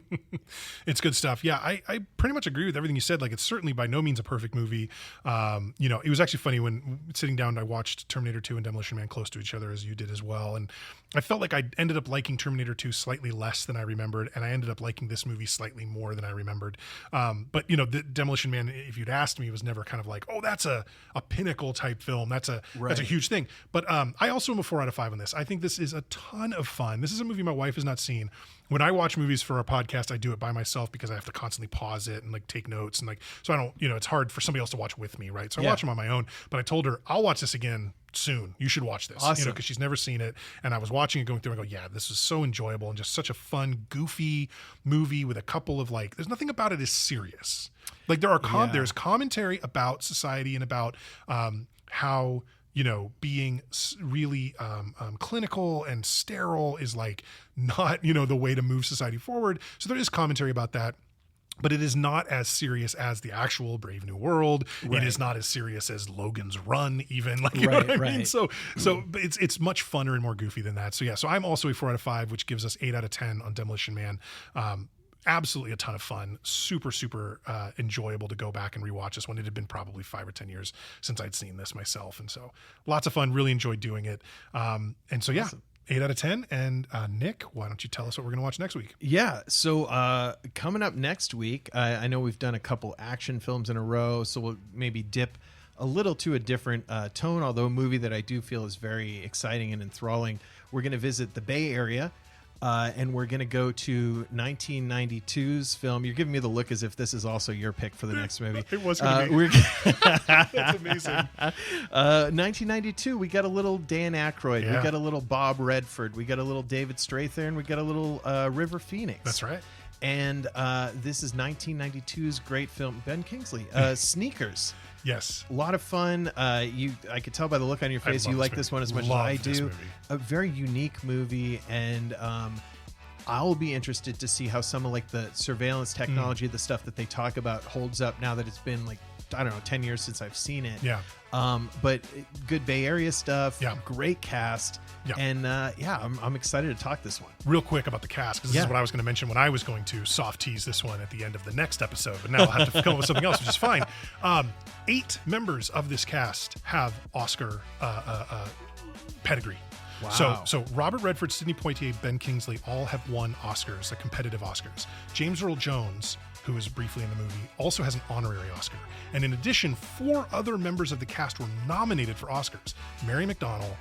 It's good stuff. Yeah, I pretty much agree with everything you said. Like, it's certainly by no means a perfect movie. It was actually funny when sitting down, I watched Terminator 2 and Demolition Man close to each other, as you did as well. And I felt like I ended up liking Terminator 2 slightly less than I remembered, and I ended up liking this movie slightly more than I remembered. But the Demolition Man, if you'd asked me, was never kind of like, oh, that's a pinnacle type film. That's a huge thing. But I also am a 4 out of 5 on this. I think this is a ton of fun. This is a movie my wife has not seen. When I watch movies for our podcast, I do it by myself because I have to constantly pause it and like take notes and so I don't, it's hard for somebody else to watch with me, right? So I watch them on my own. But I told her I'll watch this again soon. You should watch this, awesome. Because she's never seen it. And I was watching it, going through, and I go, yeah, this is so enjoyable and just such a fun, goofy movie with a couple of there's nothing about it is serious. Like there's commentary about society and about how. Being really clinical and sterile is not, the way to move society forward. So there is commentary about that. But it is not as serious as the actual Brave New World. Right. It is not as serious as Logan's Run, even. You know what I mean? So but it's much funner and more goofy than that. So yeah, so I'm also a 4 out of 5, which gives us 8 out of 10 on Demolition Man. Absolutely a ton of fun. Super, super enjoyable to go back and rewatch this one. It had been probably 5 or 10 years since I'd seen this myself. And so lots of fun, really enjoyed doing it. And so, yeah. Awesome. 8 out of 10. And Nick, why don't you tell us what we're going to watch next week? Yeah. So coming up next week, I know we've done a couple action films in a row, so we'll maybe dip a little to a different tone, although a movie that I do feel is very exciting and enthralling. We're going to visit the Bay Area. And we're going to go to 1992's film. You're giving me the look as if this is also your pick for the next movie. It was going to be. That's amazing. 1992, we got a little Dan Aykroyd. Yeah. We got a little Bob Redford. We got a little David Strathairn. We got a little River Phoenix. That's right. And this is 1992's great film, Ben Kingsley, Sneakers. Yes. A lot of fun. I could tell by the look on your face you like this one as much as I do. A very unique movie, and I'll be interested to see how some of the surveillance technology, the stuff that they talk about, holds up now that it's been 10 years since I've seen it. Yeah. But good Bay Area stuff. Yeah. Great cast. Yeah. And I'm excited to talk this one. Real quick about the cast, because this is what I was going to mention when I was going to soft tease this one at the end of the next episode. But now I'll have to come up with something else, which is fine. 8 members of this cast have Oscar pedigree. Wow. So Robert Redford, Sidney Poitier, Ben Kingsley all have won Oscars, the competitive Oscars. James Earl Jones, who is briefly in the movie, also has an honorary Oscar. And in addition, 4 other members of the cast were nominated for Oscars. Mary McDonnell,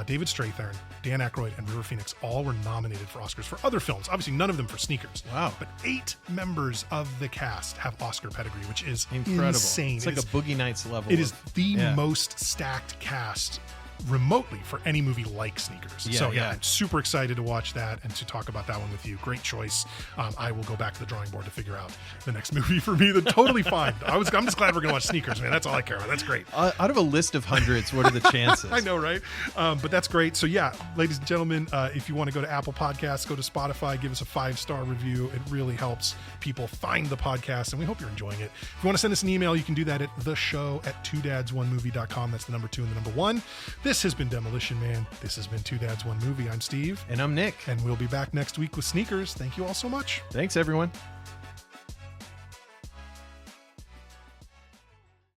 David Strathairn, Dan Aykroyd, and River Phoenix all were nominated for Oscars for other films. Obviously, none of them for Sneakers. Wow. But 8 members of the cast have Oscar pedigree, which is incredible. insane. It's like a Boogie Nights level. It is the most stacked cast remotely for any movie like Sneakers. Yeah, So yeah. I'm super excited to watch that and to talk about that one with you. Great choice. I will go back to the drawing board to figure out the next movie for me. That's totally fine. I'm just glad we're gonna watch Sneakers, man. That's all I care about. That's great. Out of a list of hundreds, what are the chances? I know, right? But that's great. So yeah, ladies and gentlemen, if you want to go to Apple Podcasts, go to Spotify, give us a 5-star review. It really helps people find the podcast, and we hope you're enjoying it. If you want to send us an email, you can do that at theshow@twodads1movie.com. That's the number 2 and the number 1. This has been Demolition Man. This has been Two Dads, One Movie. I'm Steve. And I'm Nick. And we'll be back next week with Sneakers. Thank you all so much. Thanks, everyone.